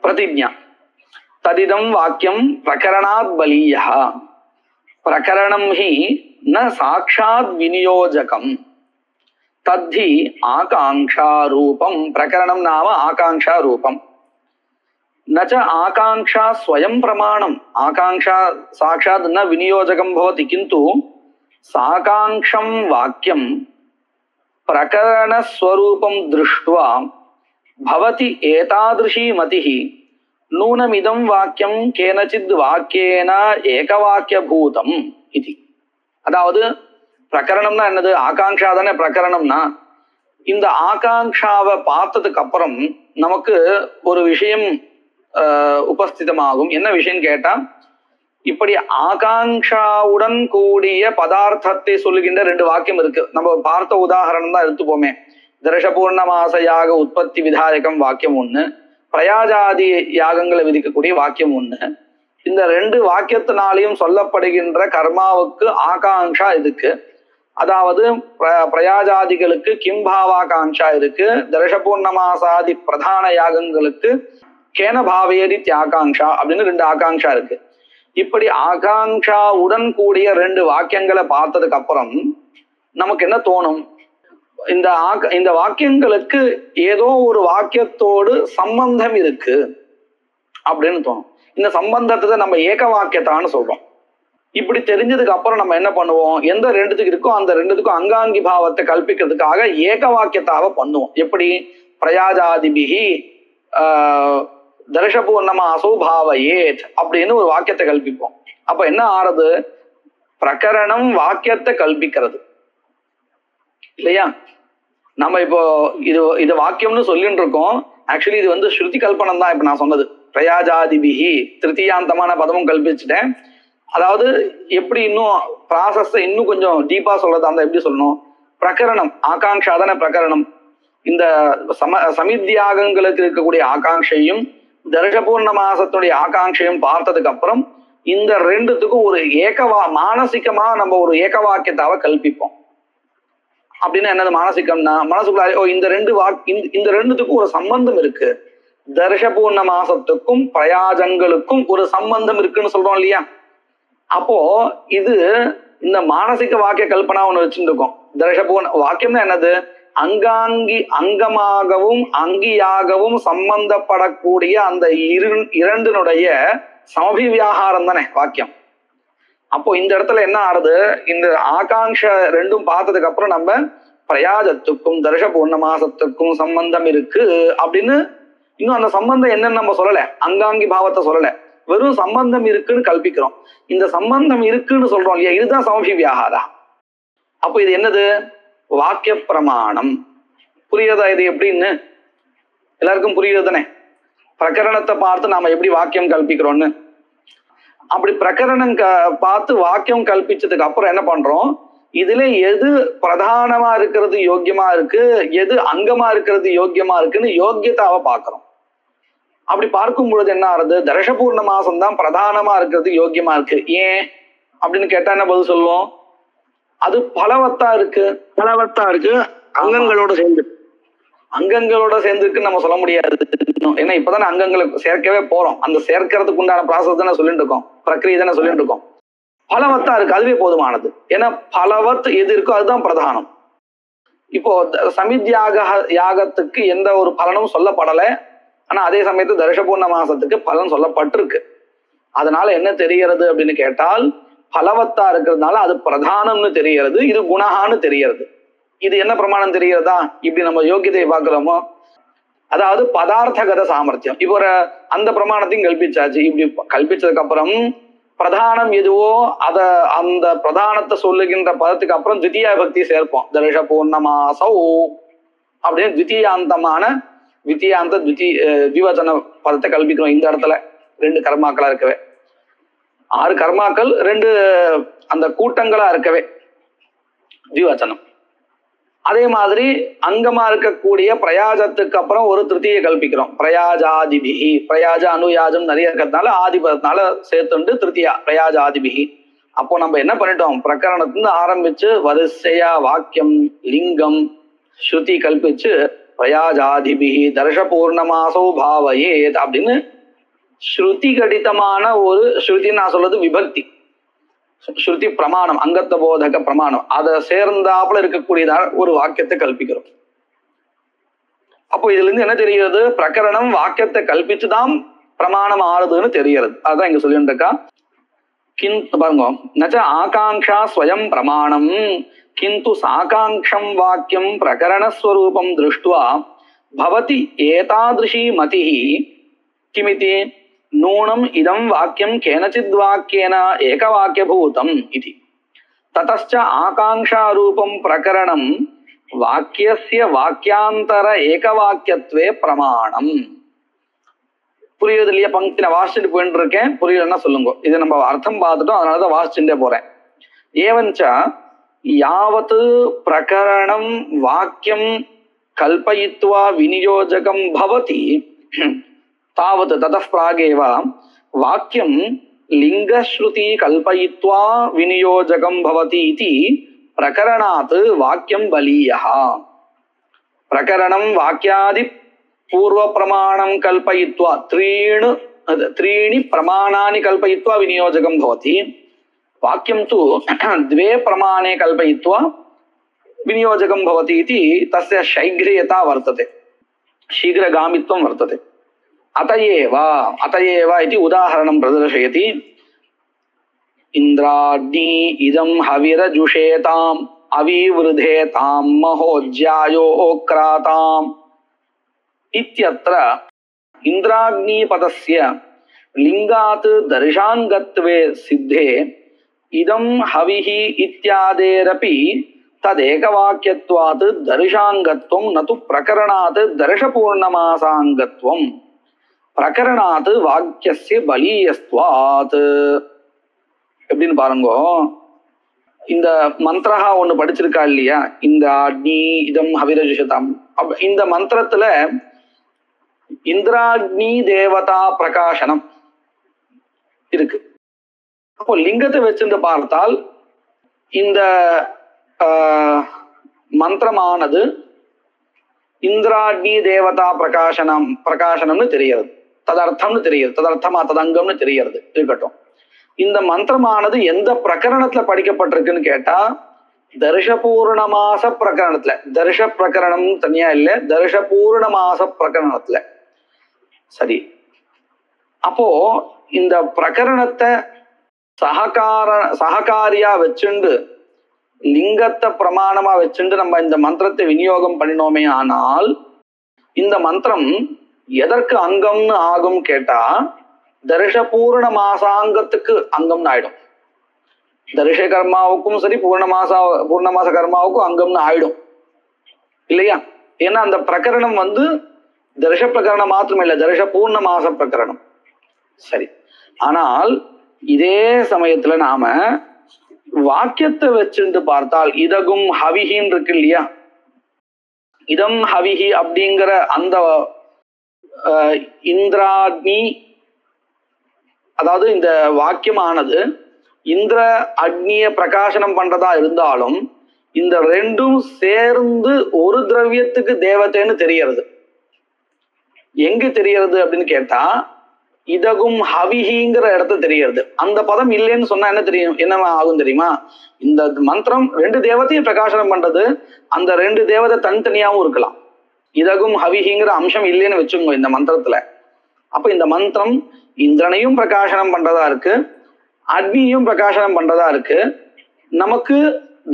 பிரதிஜ்ஞா. ததிதம் வாக்கியம் பிரகரணாத் பலீயः. பிரகரணம் ஹி ந சாக்ஷாத் விநியோஜகம் தத்தி ஆகாங்ஷா ரூபம். பிரகரணம் நாம ஆகாங்ஷா ரூபம். நச்ச ஆகாங்ஷா ஸ்வயம் பிரமாணம். ஆகாங்ஷா சாக்ஷாத் ந விநியோஜகம் பவதி கிந்து சாகாங்ஷம் வாக்கியம் பிரகரணஸ்வரூபம் திருஷ்ட்வா பவதி ஏதாத்ருஷி மதிஹி நூனமிதம் வாக்கியம் கேனச்சித் வாக்கியேன ஏகவாக்கியபூதம் இது. அதாவது பிரகரணம்னா என்னது? ஆகாங்ஷா தானே பிரகரணம்னா. இந்த ஆகாங்ஷாவை பார்த்ததுக்கு அப்புறம் நமக்கு ஒரு விஷயம் உபஸ்திதமாகும். என்ன விஷயம் கேட்டா, இப்படி ஆகாங்ஷாவுடன் கூடிய பதார்த்தத்தை சொல்லுகின்ற ரெண்டு வாக்கியம் இருக்கு. நம்ம பார்த்த உதாரணம் தான் எடுத்துப்போமே. தர்ஷபூர்ணமாச யாக உற்பத்தி விதாயகம் வாக்கியம் ஒண்ணு, பிரயாஜாதி யாகங்களை விதிக்கக்கூடிய வாக்கியம் ஒண்ணு. இந்த ரெண்டு வாக்கியத்தினாலையும் சொல்லப்படுகின்ற கர்மாவுக்கு ஆகாங்ஷா இருக்கு. அதாவது பிரயாஜாதிகளுக்கு கிம்பாவாகாங்ஷா இருக்கு. தர்ஷபூர்ணமாசாதி பிரதான யாகங்களுக்கு கேன பாவேரி தியாகாங்ஷா அப்படின்னு ரெண்டு ஆகாங்ஷா இருக்கு. இப்படி ஆகாங்ஷாவுடன் கூடிய ரெண்டு வாக்கியங்களை பார்த்ததுக்கு அப்புறம் நமக்கு என்ன தோணும்? இந்த வாக்கியங்களுக்கு ஏதோ ஒரு வாக்கியத்தோடு சம்பந்தம் இருக்கு அப்படின்னு தோணும். இந்த சம்பந்தத்தை நம்ம ஏக வாக்கியத்தான்னு சொல்றோம். இப்படி தெரிஞ்சதுக்கு அப்புறம் நம்ம என்ன பண்ணுவோம்? எந்த ரெண்டுத்துக்கு இருக்கோ அந்த ரெண்டுத்துக்கும் அங்காங்கி பாவத்தை கல்பிக்கிறதுக்காக ஏக வாக்கியத்தாவை பண்ணுவோம். எப்படி? பிரயாஜாதிபிகி தர்ஷபூர்ணமாசோ பாவயேத் அப்படின்னு ஒரு வாக்கியத்தை கல்பிப்போம். அப்ப என்ன ஆறது? பிரகரணம் வாக்கியத்தை கல்பிக்கிறது இல்லையா? நம்ம இப்போ இது வாக்கியம்னு சொல்லிட்டு இருக்கோம். ஆக்சுவலி இது ஸ்ருதி கல்பனம் தான். இப்ப நான் சொன்னது பிரயாஜாதிபிகி திருத்தியாந்தமான பதமும் கல்பிச்சுட்டேன். அதாவது எப்படி இன்னும் ப்ராசஸ் இன்னும் கொஞ்சம் டீப்பா சொல்றதா இருந்தா எப்படி சொல்லணும்? பிரகரணம் ஆகாங்ஷா தானே பிரகரணம். இந்த சமித்யாகங்களுக்கு இருக்கக்கூடிய ஆகாங்ஷையும் தர்ஷபூர்ண மாசத்துடைய ஆகாங்ஷையும் பார்த்ததுக்கு அப்புறம் இந்த ரெண்டுத்துக்கும் ஒரு மானசிகமா நம்ம ஒரு ஏக வாக்கியத்தாவை கல்பிப்போம். அப்படின்னா என்னது மானசிகம்னா? மனசுக்குள்ள இந்த ரெண்டுத்துக்கும் ஒரு சம்பந்தம் இருக்கு. தர்ஷபூர்ண மாசத்துக்கும் பிரயாஜங்களுக்கும் ஒரு சம்பந்தம் இருக்குன்னு சொல்றோம் இல்லையா? அப்போ இது இந்த மானசிக வாக்கிய கல்பனா ஒண்ணு வச்சுட்டு இருக்கோம். தர்ஷபூர்ண வாக்கியம்னா என்னது? அங்கமாகவும் அங்கியாகவும் சம்பந்தப்படக்கூடிய அந்த இரண்டினுடைய சமபிவியாகாரம் தானே வாக்கியம். அப்போ இந்த இடத்துல என்ன ஆறுது? இந்த ஆகாங்ஷ ரெண்டும் பார்த்ததுக்கு அப்புறம் நம்ம பிரயாஜத்துக்கும் தர்ஷபூர்ண மாசத்துக்கும் சம்பந்தம் இருக்கு அப்படின்னு இன்னும் அந்த சம்பந்தம் என்னன்னு நம்ம சொல்லல, அங்காங்கி பாவத்தை சொல்லல, வெறும் சம்பந்தம் இருக்குன்னு கல்பிக்கிறோம். இந்த சம்பந்தம் இருக்குன்னு சொல்றோம் இல்லையா? இதுதான் சமபிவியாகாரா. அப்போ இது என்னது? வாக்கிய பிரமாணம். புரியுறதா இது எப்படின்னு? எல்லாருக்கும் புரியுது தானே? பிரகரணத்தை பார்த்து நாம எப்படி வாக்கியம் கல்பிக்கிறோம்னு. அப்படி பிரகரணம் பார்த்து வாக்கியம் கல்பிச்சதுக்கு அப்புறம் என்ன பண்றோம்? இதுல எது பிரதானமா இருக்கிறது யோக்கியமா இருக்கு, எது அங்கமா இருக்கிறது யோக்கியமா இருக்குன்னு யோக்கியத்தாவை பார்க்கிறோம். அப்படி பார்க்கும் பொழுது என்ன ஆறுது? தர்ஷபூர்ண மாசம் தான் பிரதானமா இருக்கிறது யோக்கியமா இருக்கு. ஏன் அப்படின்னு கேட்டா என்ன பதில் சொல்லுவோம்? அது பலவத்தா இருக்கு அங்கங்களோட சேர்ந்துருக்குன்னு நம்ம சொல்ல முடியாது. ஏன்னா இப்பதானே அங்கங்களுக்கு சேர்க்கவே போறோம். அந்த சேர்க்கறதுக்கு உண்டான ப்ராசஸ் தானே சொல்லிட்டு இருக்கோம், பிரக்கிரியை தானே சொல்லிட்டு இருக்கோம். பலவத்தா இருக்கு, அதுவே போதுமானது. ஏன்னா பலவத் எது இருக்கோ அதுதான் பிரதானம். இப்போ யாகத்துக்கு எந்த ஒரு பலனும் சொல்லப்படலை. ஆனா அதே சமயத்து தர்ஷ பூர்ணமாசத்துக்கு பலன் சொல்லப்பட்டிருக்கு. அதனால என்ன தெரிகிறது அப்படின்னு கேட்டால், பலவத்தா இருக்கிறதுனால அது பிரதானம்னு தெரிகிறது, இது குணகான்னு தெரிகிறது. இது என்ன பிரமாணம் தெரிகிறதா? இப்படி நம்ம யோகியதையை பார்க்கிறோமோ, அதாவது பதார்த்தகத சாமர்த்தியம். இப்போ ஒரு அந்த பிரமாணத்தையும் கல்பிச்சாச்சு. இப்படி கல்பிச்சதுக்கு அப்புறம் பிரதானம் எதுவோ அந்த பிரதானத்தை சொல்லுகின்ற பதத்துக்கு அப்புறம் தித்தியா பக்தி சேர்ப்போம். தர்ஷ பூர்ணமாசௌ அப்படின்னு திவச்சன பதத்தை கல்பிக்கிறோம். இந்த இடத்துல 2 கர்மாக்களா இருக்கவே, 6 கர்மாக்கள் 2 அந்த கூட்டங்களா இருக்கவே திவச்சனம். அதே மாதிரி அங்கமா இருக்கக்கூடிய பிரயாஜத்துக்கு அப்புறம் ஒரு திருத்தியை கல்பிக்கிறோம். பிரயாஜாதிபிகி, பிரயாஜ அனுயாஜம் நிறைய இருக்கிறதுனால ஆதிபதத்தினால சேர்த்துண்டு திருத்தியா பிரயாஜாதிபிகி. அப்போ நம்ம என்ன பண்ணிட்டோம், பிரகரணத்துல ஆரம்பிச்சு வரிசையா வாக்கியம், லிங்கம், ஸ்ருதி கல்பிச்சு பிரயாஜாதிபிகி தர்ஷ பூர்ணமாசோ பாவயேத் அப்படின்னு ஸ்ருதி கடிதமான ஒரு ஸ்ருதி, நான் சொல்றது விபக்தி, ஸ்ருதி பிரமாணம், அங்கத்த போதக பிரமாணம், அதை சேர்ந்தாப்புல இருக்கக்கூடியதான ஒரு வாக்கியத்தை கல்பிக்கிறோம். அப்போ இதுல இருந்து என்ன தெரிகிறது, பிரகரணம் வாக்கியத்தை கல்பிச்சுதான் பிரமாணம் ஆறுதுன்னு தெரிகிறது. அதான் இங்க சொல்லிட்டு இருக்கா. பாருங்க, நச்ச ஆகாங்ஷா ஸ்வயம் பிரமாணம் கிந்து சாகாங்ஷம் வாக்கியம் பிரகரணஸ்வரூபம் திருஷ்டுவா பவதி ஏதாதிருஷி மதிஹி கிமிதி நூனம் இதம் வாக்கியம் கேனச்சித் வாக்கியேன ஏகவாக்கியபூதம் இதி ததச்ச ஆகாங்ஷா ரூபம் பிரகரணம் வாக்கியஸ்ய வாக்கியாந்தர ஏகவாக்கியத்வே பிரமாணம். புரியுது இல்லையா? பங்கி நான் வாசிச்சுட்டு போயிட்டு இருக்கேன், புரியலன்னா சொல்லுங்க. இது நம்ம அர்த்தம் பார்த்துட்டோம், அதனாலதான் வாசிச்சுட்டே போறேன். ஏவஞ்ச யாவத் பிரகரணம் வாக்கியம் கல்பயித்வா விநியோஜகம் பவதி தாவத் ததः பிராகேவ வாக்கியம் லிங்கஸ்ருதி கல்பயித்வா விநியோஜகம் பவதி இதி பிரகரணாத் வாக்கியம் பலீயः. பிரகரணம் வாக்கியாதி பூர்வ பிரமாணம் கல்பயித்வா த்ரீணி பிரமாணாनि கல்பயித்வா விநியோஜகம் பவதி. வாக்கியம் தु 2 பிரமாணே கல்பயித்வா விநியோஜகம் பவதி இதி தஸ்ய ஷைக்ரியதா வர்த்தते, शीघ्रगामित्वं वर्तते. अतएव इति उदाहरणं प्रदर्शयति. इन्द्राग्नि इदं हविरजुषेताम् अविवृधेतां महोज्यायोक्राताम् इत्यत्र इन्द्राग्निपदस्य लिङ्गात् दर्शाङ्गत्वे सिद्धे इदं हविः इत्यादेरपि तदेकवाक्यत्वात् दर्शाङ्गत्वं न तु प्रकरणात् दर्शपूर्णमासाङ्गत्वं प्रकरणात् वाक्यस्य बलीयस्त्वात्. எப்படின்னு பாருங்கோ, இந்த மந்திரஹா ஒண்ணு படிச்சிருக்கா இல்லையா, இந்த அக்னி இதம் ஹவிரஜுஷதாம். இந்த மந்திரத்துல இந்திராக்னி தேவதா பிரகாசனம் இருக்கு. அப்போ லிங்கத்தை வச்சுட்டு பார்த்தால் இந்த மந்திரமானது இந்திராக்னி தேவதா பிரகாசனம்னு தெரிகிறது, ததர்த்தம்னு தெரிகிறது, ததங்கம்னு தெரிகிறது. இருக்கட்டும், இந்த மந்திரமானது எந்த பிரகரணத்துல படிக்கப்பட்டிருக்குன்னு கேட்டா தர்ஷபூர்ணமாச பிரகரணத்துல, தர்ஷ பிரகரணம் தனியா இல்ல, தர்ஷபூர்ணமாச பிரகரணத்துல. சரி, அப்போ இந்த பிரகரணத்தை சககாரியா வச்சுண்டு லிங்கத்தை பிரமாணமா வச்சுண்டு நம்ம இந்த மந்திரத்தை விநியோகம் பண்ணினோமே, ஆனால் இந்த மந்திரம் எதற்கு அங்கம்னு ஆகும் கேட்டா தர்ஷபூர்ண மாசாங்கத்துக்கு அங்கம்னு ஆயிடும். தர்ஷ கர்மாவுக்கும் சரி பூர்ணமாச கர்மாவுக்கும் அங்கம்னு ஆயிடும் இல்லையா? ஏன்னா அந்த பிரகரணம் தர்ஷ பிரகரணம் மாத்திரம் இல்லை, தர்ஷ பூர்ண மாச பிரகரணம். சரி, ஆனால் இதே சமயத்துல நாம வாக்கியத்தை வச்சுட்டு பார்த்தால் இதகும் ஹவிஹின்னு இருக்கு இல்லையா, இதம் ஹவிஹி அப்படிங்கிற அந்த இந்திராக்னி, அதாவது இந்த வாக்கியமானது இந்திர அக்னிய பிரகாசனம் பண்றதா இருந்தாலும் இந்த ரெண்டும் சேர்ந்து ஒரு திரவியத்துக்கு தேவதைன்னு தெரியறது. எங்க தெரியறது அப்படின்னு கேட்டா இதகும் ஹவிஹிங்கிற இடத்த தெரிகிறது. அந்த பதம் இல்லைன்னு சொன்னா என்ன தெரியும், என்ன ஆகும் தெரியுமா? இந்த மந்திரம் 2 தேவத்தையும் பிரகாசனம் பண்றது, அந்த 2 தேவதை தனித்தனியாவும் இருக்கலாம். இதகும் ஹவிஹிங்கிற அம்சம் இல்லைன்னு வச்சுக்கோங்க இந்த மந்திரத்துல. அப்ப இந்த மந்திரம் இந்திரனையும் பிரகாசனம் பண்றதா இருக்கு, அக்னியும் பிரகாசனம் பண்றதா இருக்கு. நமக்கு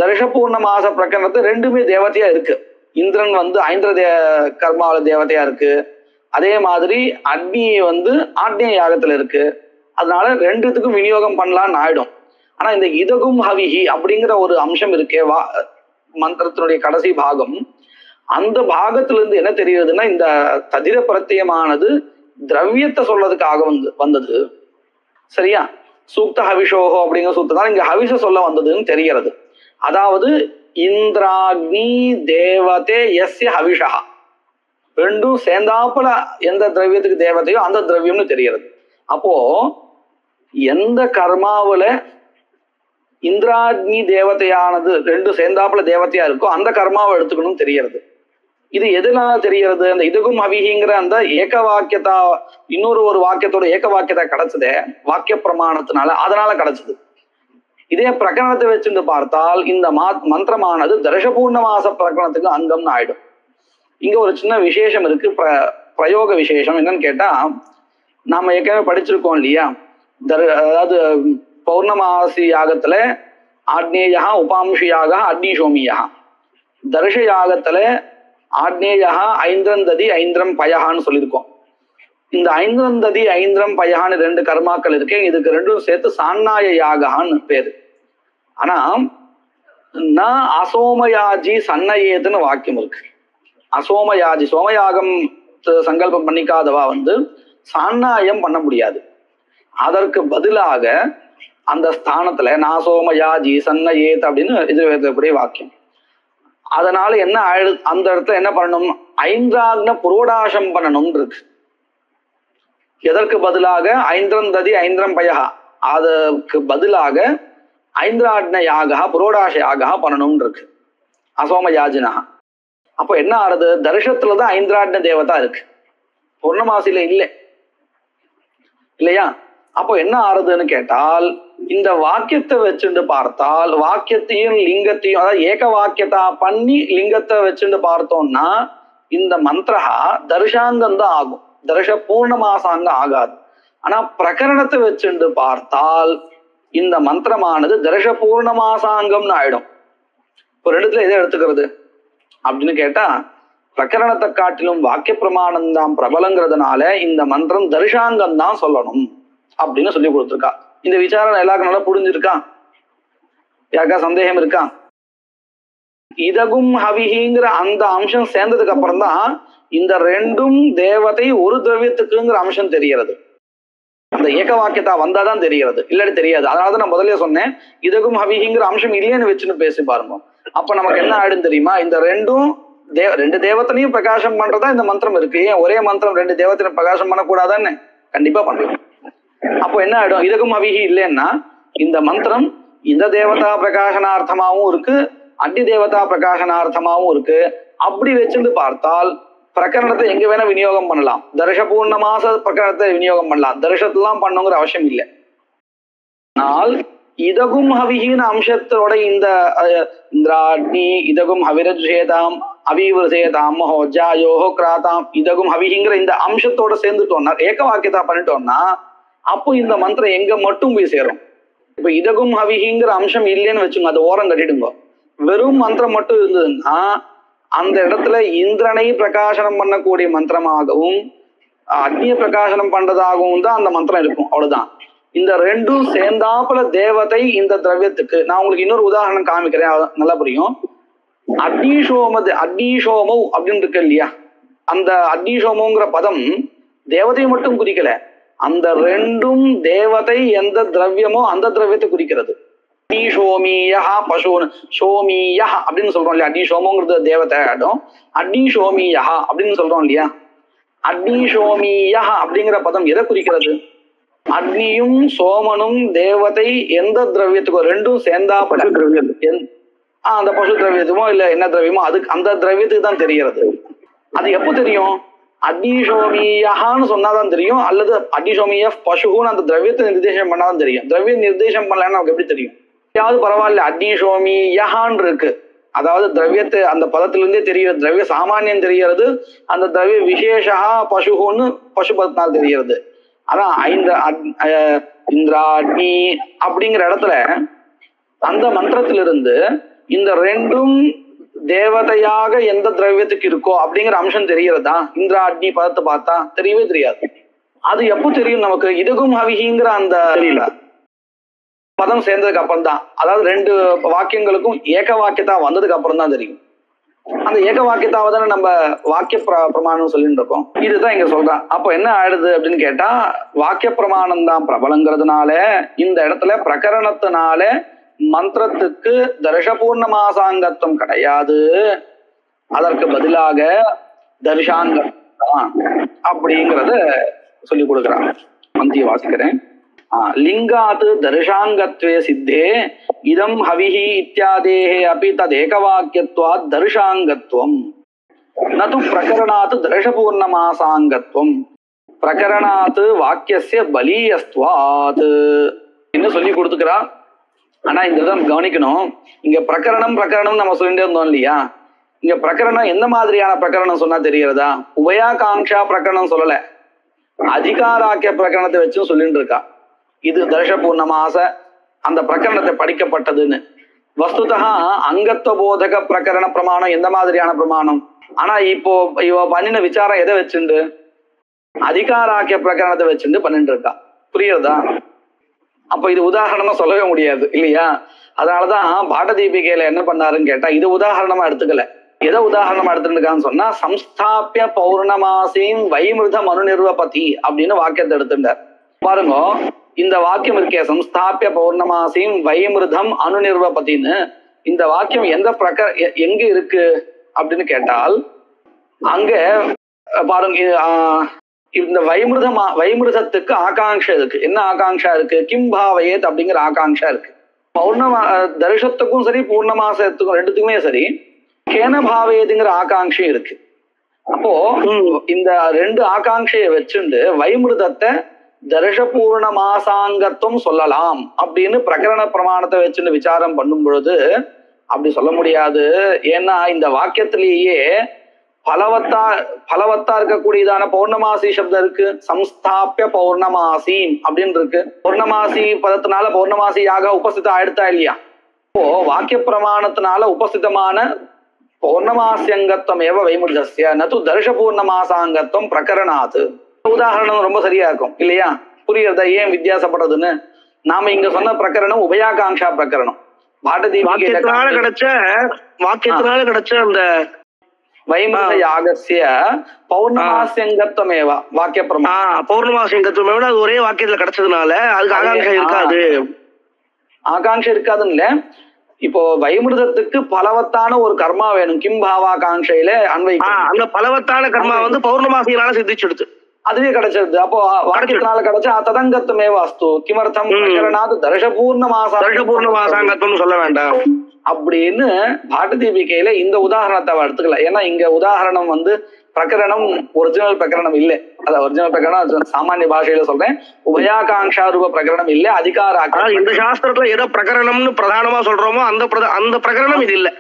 தர்ஷபூர்ண மாச பிரகரணத்து 2மே தேவதையா இருக்கு. இந்திரன் ஐந்திர கர்மாவள தேவதையா இருக்கு, அதே மாதிரி அக்னி ஆக்னேய யாகத்துல இருக்கு. அதனால 2த்துக்கும் விநியோகம் பண்ணலாம்னு ஆயிடும். ஆனா இந்த இதகும் ஹவிஹி அப்படிங்கிற ஒரு அம்சம் இருக்கே மந்திரத்தினுடைய கடைசி பாகம், அந்த பாகத்துல இருந்து என்ன தெரியுதுன்னா, இந்த ததிர பிரத்யமானது திரவியத்தை சொல்றதுக்காக வந்தது. சரியா? சூக்த ஹவிஷோகோ அப்படிங்கிற சூக்தான் இங்க ஹவிஷ சொல்ல வந்ததுன்னு தெரிகிறது. அதாவது இந்திராக்னி தேவதே எஸ்ய ஹவிஷா, 2ம் சேர்ந்தாப்புல எந்த திரவியத்துக்கு தேவதையோ அந்த திரவியம்னு தெரிகிறது. அப்போ எந்த கர்மாவுல இந்திராக்னி தேவதையானது 2 சேர்ந்தாப்புல தேவதையா இருக்கோ அந்த கர்மாவை எடுத்துக்கணும் தெரிகிறது. இது எதனால தெரிகிறது? அந்த இதுகும் ஹவிஹிங்கிற அந்த ஏக வாக்கியதா, இன்னொரு வாக்கியத்தோட ஏக வாக்கியதா கிடைச்சதே வாக்கிய பிரமாணத்தினால, அதனால கிடைச்சது. இதே பிரகரணத்தை வச்சுட்டு பார்த்தால் இந்த மந்திரமானது தர்ஷபூர்ண மாச பிரகரணத்துக்கு அங்கம்னு ஆயிடும். இங்க ஒரு சின்ன விசேஷம் இருக்கு, பிரயோக விசேஷம். என்னன்னு கேட்டா, நாம ஏற்கனவே படிச்சிருக்கோம் இல்லையா, அதாவது பௌர்ணமாசி யாகத்துல ஆக்னேயா உபாம்ஷியாக அக்னிஷோமியா, தர்ஷ யாகத்துல ஆக்னேயா ஐந்திரந்ததி ஐந்திரம் பயகான்னு சொல்லியிருக்கோம். இந்த ஐந்திரந்ததி ஐந்திரம் பயகான்னு 2 கர்மாக்கள் இருக்கு. இதுக்கு 2ம் சேர்த்து சான்னாய யாகான்னு பேரு. ஆனா அசோமயாஜி சன்னயேதுன்னு வாக்கியம் இருக்கு. அசோமயாஜி சோமயாகம் சங்கல்பம் பண்ணிக்காதவா சான்னாயம் பண்ண முடியாது. அதற்கு பதிலாக அந்த ஸ்தானத்துல நாசோமயாஜி சன்னயேத் அப்படின்னு எதிர்வேற்கக்கூடிய வாக்கியம். அதனால என்ன அந்த இடத்துல என்ன பண்ணணும், ஐந்திராக்ன புரோடாசம் பண்ணணும் இருக்கு. எதற்கு பதிலாக ஐந்திரந்ததி ஐந்திரம் பயகா, அதற்கு பதிலாக ஐந்திராக்ன யாகா புரோடாச யாகா பண்ணணும் இருக்கு அசோம யாஜினா. அப்போ என்ன ஆறுது, தர்ஷத்துலதான் ஐந்திராக்ன தேவதா இருக்கு, பூர்ணமாசில இல்லை இல்லையா? அப்போ என்ன ஆறுதுன்னு கேட்டால், இந்த வாக்கியத்தை வச்சுட்டு பார்த்தால் வாக்கியத்தையும் லிங்கத்தையும், அதாவது ஏக வாக்கியத்தா பண்ணி லிங்கத்தை வச்சுட்டு பார்த்தோம்னா இந்த மந்திரஹா தர்ஷாங்கம் தான் ஆகும், தர்ஷ பூர்ணமாசாங்கம் ஆகாது. ஆனா பிரகரணத்தை வச்சுட்டு பார்த்தால் இந்த மந்திரமானது தர்ஷ பூர்ணமாசாங்கம்னு ஆயிடும். இப்போ 2த்துல எதை எடுத்துக்கிறது அப்படின்னு கேட்டா, பிரகரணத்தை காட்டிலும் வாக்கிய பிரமாணம் தான் பிரபலங்கிறதுனால இந்த மந்திரம் தர்ஷாங்கம் தான் சொல்லணும் அப்படின்னு சொல்லி கொடுத்துருக்கா. இந்த விசாரணை எல்லாருக்கும் நல்லா புரிஞ்சிருக்கா? யாருக்கா சந்தேகம் இருக்கா? இதகும் ஹவிஹிங்கிற அந்த அம்சம் சேர்ந்ததுக்கு அப்புறம் தான் இந்த 2ம் தேவதை ஒரு திரவியத்துக்குங்கிற அம்சம் தெரிகிறது. அந்த ஏக வாக்கியத்தா வந்தாதான் தெரிகிறது, இல்லாட்டி தெரியாது. அதனாலதான் நான் முதல்ல சொன்னேன், இதகும் ஹவிஹிங்கிற அம்சம் இல்லைன்னு வச்சுன்னு பேசி பாருங்க. அப்ப நமக்கு என்ன ஆயிடும் தெரியுமா, இந்த 2 தேவத்தனையும் பிரகாசம் பண்றதா இந்த மந்திரம் இருக்கு. ஏன் ஒரே மந்திரம் 2 தேவத்தையும் பிரகாசம் பண்ணக்கூடாதான்னு? கண்டிப்பா பண்ணலாம். அப்போ என்ன ஆயிடும், இதகும் ஹவிஹி இல்லைன்னா இந்த மந்திரம் இந்த தேவதா பிரகாசனார்த்தமாவும் இருக்கு, அக்னி தேவதா பிரகாசனார்த்தமாவும் இருக்கு. அப்படி வச்சுட்டு பார்த்தால் பிரகரணத்தை எங்க வேணா விநியோகம் பண்ணலாம், தர்ஷ பூர்ண மாச பிரகரணத்தை விநியோகம் பண்ணலாம், தர்ஷத்தெல்லாம் பண்ணுங்கிற அவசியம் இல்லை. ஆனால் இதகும் ஹவிஹின் அம்சத்தோட இந்த இந்திராக்னி இதகும் ஹவிரஜேதாம் அவிவசேதாம் மஹோஜாயோஹோ கிராதாம் இதகும் ஹவிஹிங்கிற இந்த அம்சத்தோட சேர்ந்துட்டோம்னா, ஏக வாக்கியத்தா பண்ணிட்டோம்னா, அப்போ இந்த மந்திரம் எங்க மட்டும் போய் சேரும். இப்ப இதகும் ஹவிஹிங்கிற அம்சம் இல்லைன்னு வச்சுங்க, அதை ஓரம் கட்டிடுங்க. வெறும் மந்திரம் மட்டும் இருந்ததுன்னா அந்த இடத்துல இந்திரனை பிரகாசனம் பண்ணக்கூடிய மந்திரமாகவும் அக்னிய பிரகாசனம் பண்றதாகவும் தான் அந்த மந்திரம் இருக்கும், அவ்வளவுதான். இந்த 2ம் சேர்ந்தாப்புல தேவதை இந்த திரவியத்துக்கு, நான் உங்களுக்கு இன்னொரு உதாரணம் காமிக்கிறேன், நல்லா புரியும். அக்னிஷோமௌ அப்படின்னு இருக்கு இல்லையா, அந்த அக்னிஷோமோங்கிற பதம் தேவதையை மட்டும் குறிக்கல, அந்த 2ம் தேவதை எந்த திரவியமோ அந்த திரவியத்தை குறிக்கிறது. அக்னிஷோமியா பசோன்னு சோமியா அப்படின்னு சொல்றோம் இல்லையா, அக்னிஷோமோங்கிறது தேவதை ஆடும், அக்னிஷோமியா அப்படின்னு சொல்றோம் இல்லையா. அக்னிஷோமியா அப்படிங்கிற பதம் எதை குறிக்கிறது, அக்னியும் சோமனும் தேவதை எந்த திரவியத்துக்கோ 2ம் சேர்ந்தா அந்த பசு திரவியத்துமோ இல்ல என்ன திரவியமோ அதுக்கு அந்த திரவியத்துக்கு தான் தெரிகிறது. அது எப்போ தெரியும், அக்னிஷோமியான்னு சொன்னாதான் தெரியும், அல்லது அக்னிஷோமிய பசுன்னு அந்த திரவியத்தை நிர்தேசம் பண்ணாதான் தெரியும். திரவிய நிர்தேசம் பண்ணலன்னு நமக்கு எப்படி தெரியும்? யாவது பரவாயில்ல, அக்னிஷோமியான்னு இருக்கு, அதாவது திரவியத்தை அந்த பதத்திலிருந்தே தெரிகிறது, திரவிய சாமானியம் தெரிகிறது, அந்த திரவிய விசேஷா பசுன்னு பசுபத்தினால் தெரிகிறது. அதான் இந்திராக்னி அப்படிங்கிற இடத்துல அந்த மந்திரத்திலிருந்து இந்த ரெண்டும் தேவதையாக எந்த திரவியத்துக்கு இருக்கோ அப்படிங்கிற அம்சம் தெரிகிறதா? இந்திராக்னி பதத்தை பார்த்தா தெரியவே தெரியாது. அது எப்போ தெரியும் நமக்கு? இதுகும் ஹவிகிங்கிற அந்த பதம் சேர்ந்ததுக்கு அப்புறம் தான், அதாவது ரெண்டு வாக்கியங்களுக்கும் ஏக வாக்கியத்தா வந்ததுக்கு அப்புறம் தான் தெரியும். அந்த ஏக வாக்கியத்தாவை தானே நம்ம வாக்கிய பிரமாணம் சொல்லிட்டு இருக்கோம். இதுதான் இங்க சொல்றான். அப்போ என்ன ஆயிடுது அப்படின்னு கேட்டா, வாக்கிய பிரமாணம் தான் பிரபலங்கிறதுனால இந்த இடத்துல பிரகரணத்தினால மந்திரத்துக்கு தர்ஷபூர்ணமாசாங்கத்துவம் கிடையாது, அதற்கு பதிலாக தர்ஷாங்கம் தான் அப்படிங்கிறத சொல்லி கொடுக்குறாங்க. மந்திய வாசிக்கிறேன். லிங்காத் தர்ஷாங்கத்வே சித்தே இதம் ஹவிஹி இத்தியாதேஹே அபி ததேகவாக்கியத்வாத் தர்ஷாங்கத்வம் நது பிரகரணாத் தர்ஷபூர்ணமாசாங்கத்வம் பிரகரணாத் வாக்கியஸ்ய பலீயஸ்த்வாத் என்ன சொல்லி கொடுத்துக்கிறா. ஆனா இந்த இதை கவனிக்கணும். இங்க பிரகரணம் நம்ம சொல்லிட்டே இருந்தோம் இல்லையா? இங்க பிரகரணம் எந்த மாதிரியான பிரகரணம் சொன்னா தெரிகிறதா? உபயாகாங்ஷா பிரகரணம் சொல்லல, அதிகாராக்கிய பிரகரணத்தை வச்சும் சொல்லிட்டு இருக்கா. இது தர்ஷபூர்ணமாச அந்த பிரகரணத்தை படிக்கப்பட்டதுன்னு. வஸ்துதா அங்கத்துவ போதக பிரகரண பிரமாணம் எந்த மாதிரியான பிரமாணம்? ஆனா இப்போ இவ பண்ணின விசாரம் எதை வச்சுண்டு? அதிகாராக்கிய பிரகரணத்தை வச்சுட்டு பண்ணிட்டு இருக்கா. புரியுறதா? அப்ப இது உதாரணமா சொல்லவே முடியாது இல்லையா? அதனாலதான் பாடதீபிகையில என்ன பண்ணாருன்னு கேட்டா, இது உதாரணமா எடுத்துக்கல. எதை உதாரணமா எடுத்துருக்கான்னு சொன்னா, சம்ஸ்தாபிய பௌர்ணமாசின் வைமிருத மனுநிர்வபதி அப்படின்னு வாக்கியத்தை எடுத்துட்டார். பாருங்க, இந்த வாக்கியம் இருக்கே, சம்ஸ்தாபிய பௌர்ணமாசின் வைமிருதம் அனுநிர்வபதின்னு, இந்த வாக்கியம் எங்க இருக்கு அப்படின்னு கேட்டால், அங்க பாருங்க, இந்த வைமிருதத்துக்கு ஆகாங்ஷா இருக்கு. என்ன ஆகாங்ஷா இருக்கு? கிம் பாவயேத் அப்படிங்கிற ஆகாங்ஷா இருக்கு. தர்ஷத்துக்கும் சரி பூர்ணமாசத்துக்கும் ரெண்டுத்துக்குமே சரி கேன பாவயேதுங்கிற ஆகாங்ஷம் இருக்கு. அப்போ இந்த ரெண்டு ஆகாங்ஷையை வச்சுண்டு வைமிருதத்தை தர்ஷபூர்ணமாசாங்கத்துவம் சொல்லலாம் அப்படின்னு பிரகரண பிரமாணத்தை வச்சுட்டு விசாரம் பண்ணும் பொழுது அப்படி சொல்ல முடியாது. ஏன்னா இந்த வாக்கியத்திலேயே பலவத்தா இருக்கக்கூடியதான பௌர்ணமாசி சப்தம் இருக்கு. சம்ஸ்தாபிய பௌர்ணமாசி அப்படின்னு இருக்கு. பௌர்ணமாசி பதத்தினால பௌர்ணமாசியாக உபஸ்திதம் ஆயிடுத்தா இல்லையா? இப்போ வாக்கிய பிரமாணத்தினால உபஸ்திதமான பௌர்ணமாசியங்கத்துவம் ஏவ வைமிருதஸ்ய நது தர்ஷபூர்ணமாசாங்கத்துவம் பிரகரணாத். உதாரணம் ரொம்ப சரியா இருக்கும் இல்லையா? புரியுறதா ஏன் வித்தியாசப்படுறதுன்னு? நாம இங்க சொன்ன பிரகரணம் உபயாகாங்ஷா பிரகரணம். வாக்கியத்தினால கிடைச்ச அந்த வைமிருத யாகஸ்ய பௌர்ணமாசியங்கத்துவமேவ வாக்கிய பிரமாணம். பௌர்ணமாசியங்கத்துவமேவ அது ஒரே வாக்கியத்துல கிடைச்சதுனால அதுக்கு ஆகாங்ஷா இருக்காது. ஆகாங்ஷா இருக்காதுன்னு இல்ல, இப்போ வைமிருதத்துக்கு பலவத்தான ஒரு கர்மா வேணும். கிம் பாவாகாங்ஷையில அந்த பலவத்தான கர்மா வந்து பௌர்ணமாசியினால சித்திச்சுடுது, அதுவே கிடைச்சது. அப்போ வாக்கியத்தினால கிடைச்சா ததங்கத்துமே வாஸ்து கிமர்த்தம் தர்ஷபூர்ணமாசாங்கத்துவம் சொல்ல வேண்டாம் அப்படின்னு பாட்டதீபிகையில இந்த உதாரணத்தை எடுத்துக்கல. ஏன்னா இங்க உதாரணம் வந்து பிரகரணம் ஒரிஜினல் பிரகரணம் இல்லை. அத ஒரிஜினல் பிரகரணம் சாமானிய பாஷையில சொல்றேன். உபயாகாங்ஷா ரூப பிரகரணம் இல்லை, அதிகார. இந்த சாஸ்திரத்துல எதை பிரகரணம்னு பிரதானமா சொல்றோமோ அந்த பிரகரணம் இது இல்ல.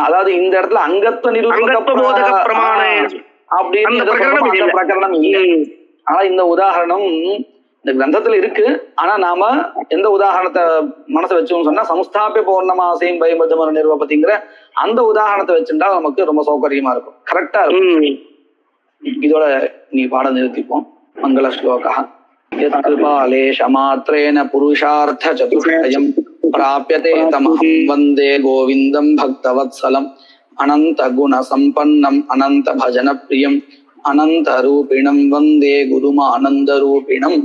அதாவது இந்த இடத்துல அங்கத்துவ நிரூபக பிரமாணம் அப்படின்னு பிரகரணம் இல்லை. ஆனா இந்த உதாரணம் இந்த கிரந்தத்துல இருக்கு. ஆனா நாம எந்த உதாரணத்தை மனசை வச்சோம்னு சொன்னா சம்ஸ்தாபிய பௌர்ணமாசியும் வைமிருத நிர்வபதிங்கிற அந்த உதாரணத்தை வச்சுட்டா நமக்கு ரொம்ப சௌகரியமா இருக்கும், கரெக்டா இருக்கும். இதோட நீ பாடம் நிறுத்திப்போம். மங்கள ஸ்லோகா. யத் கிருபாலேஷ மாத்ரேன புருஷார்த்த சதுஷ்டயம் பிராப்யதே தமஹம் வந்தே கோவிந்தம் பக்தவத்சலம் அனந்த குண சம்பன்னம் அனந்த பஜன பிரியம் அனந்த ரூபிணம் வந்தே குருமானந்த ரூபிணம்.